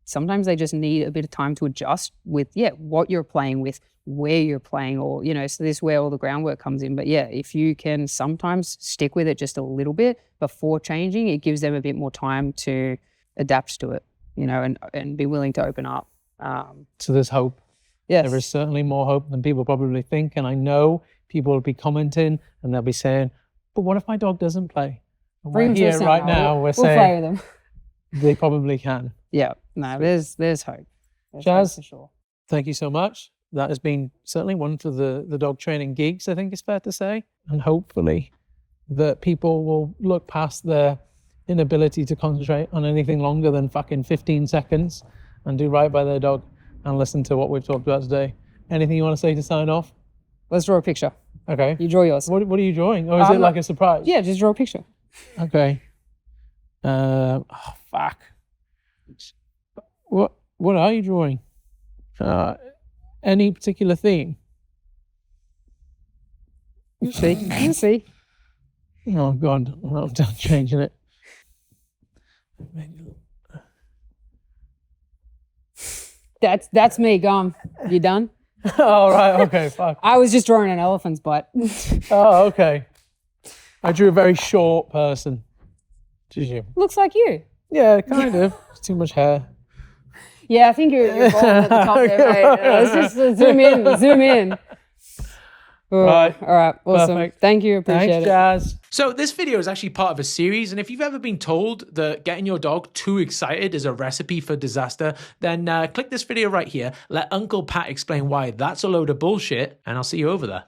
sometimes they just need a bit of time to adjust with, what you're playing with, where you're playing, or, you know, so this is where all the groundwork comes in. But yeah, if you can sometimes stick with it just a little bit before changing, it gives them a bit more time to adapt to it, you know, and be willing to open up. So there's hope. Yes. There is certainly more hope than people probably think. And I know people will be commenting and they'll be saying, but what if my dog doesn't play? And we're here right now, we're saying play with them. They probably can. Yeah, no, there's hope. Jas, hope for sure. Thank you so much. That has been certainly one for the dog training geeks, I think it's fair to say. And hopefully that people will look past their inability to concentrate on anything longer than fucking 15 seconds and do right by their dog and listen to what we've talked about today. Anything you want to say to sign off? Let's draw a picture. Okay. You draw yours. What are you drawing? Or is it like a surprise? Yeah, just draw a picture. Okay. Oh, fuck. What are you drawing? Any particular theme? You see. You see. Oh God, I'm done changing it. That's me gone. You done? Oh right, okay, fuck. I was just drawing an elephant's butt. Oh, okay. I drew a very short person. Did you? Looks like you. Yeah, kind of. It's too much hair. Yeah, I think you're bald at the top there, mate. Let's just zoom in. Right. All right, awesome. Perfect. Thank you, appreciate it. Thanks, Jas. So this video is actually part of a series, and if you've ever been told that getting your dog too excited is a recipe for disaster, then click this video right here, let Uncle Pat explain why that's a load of bullshit, and I'll see you over there.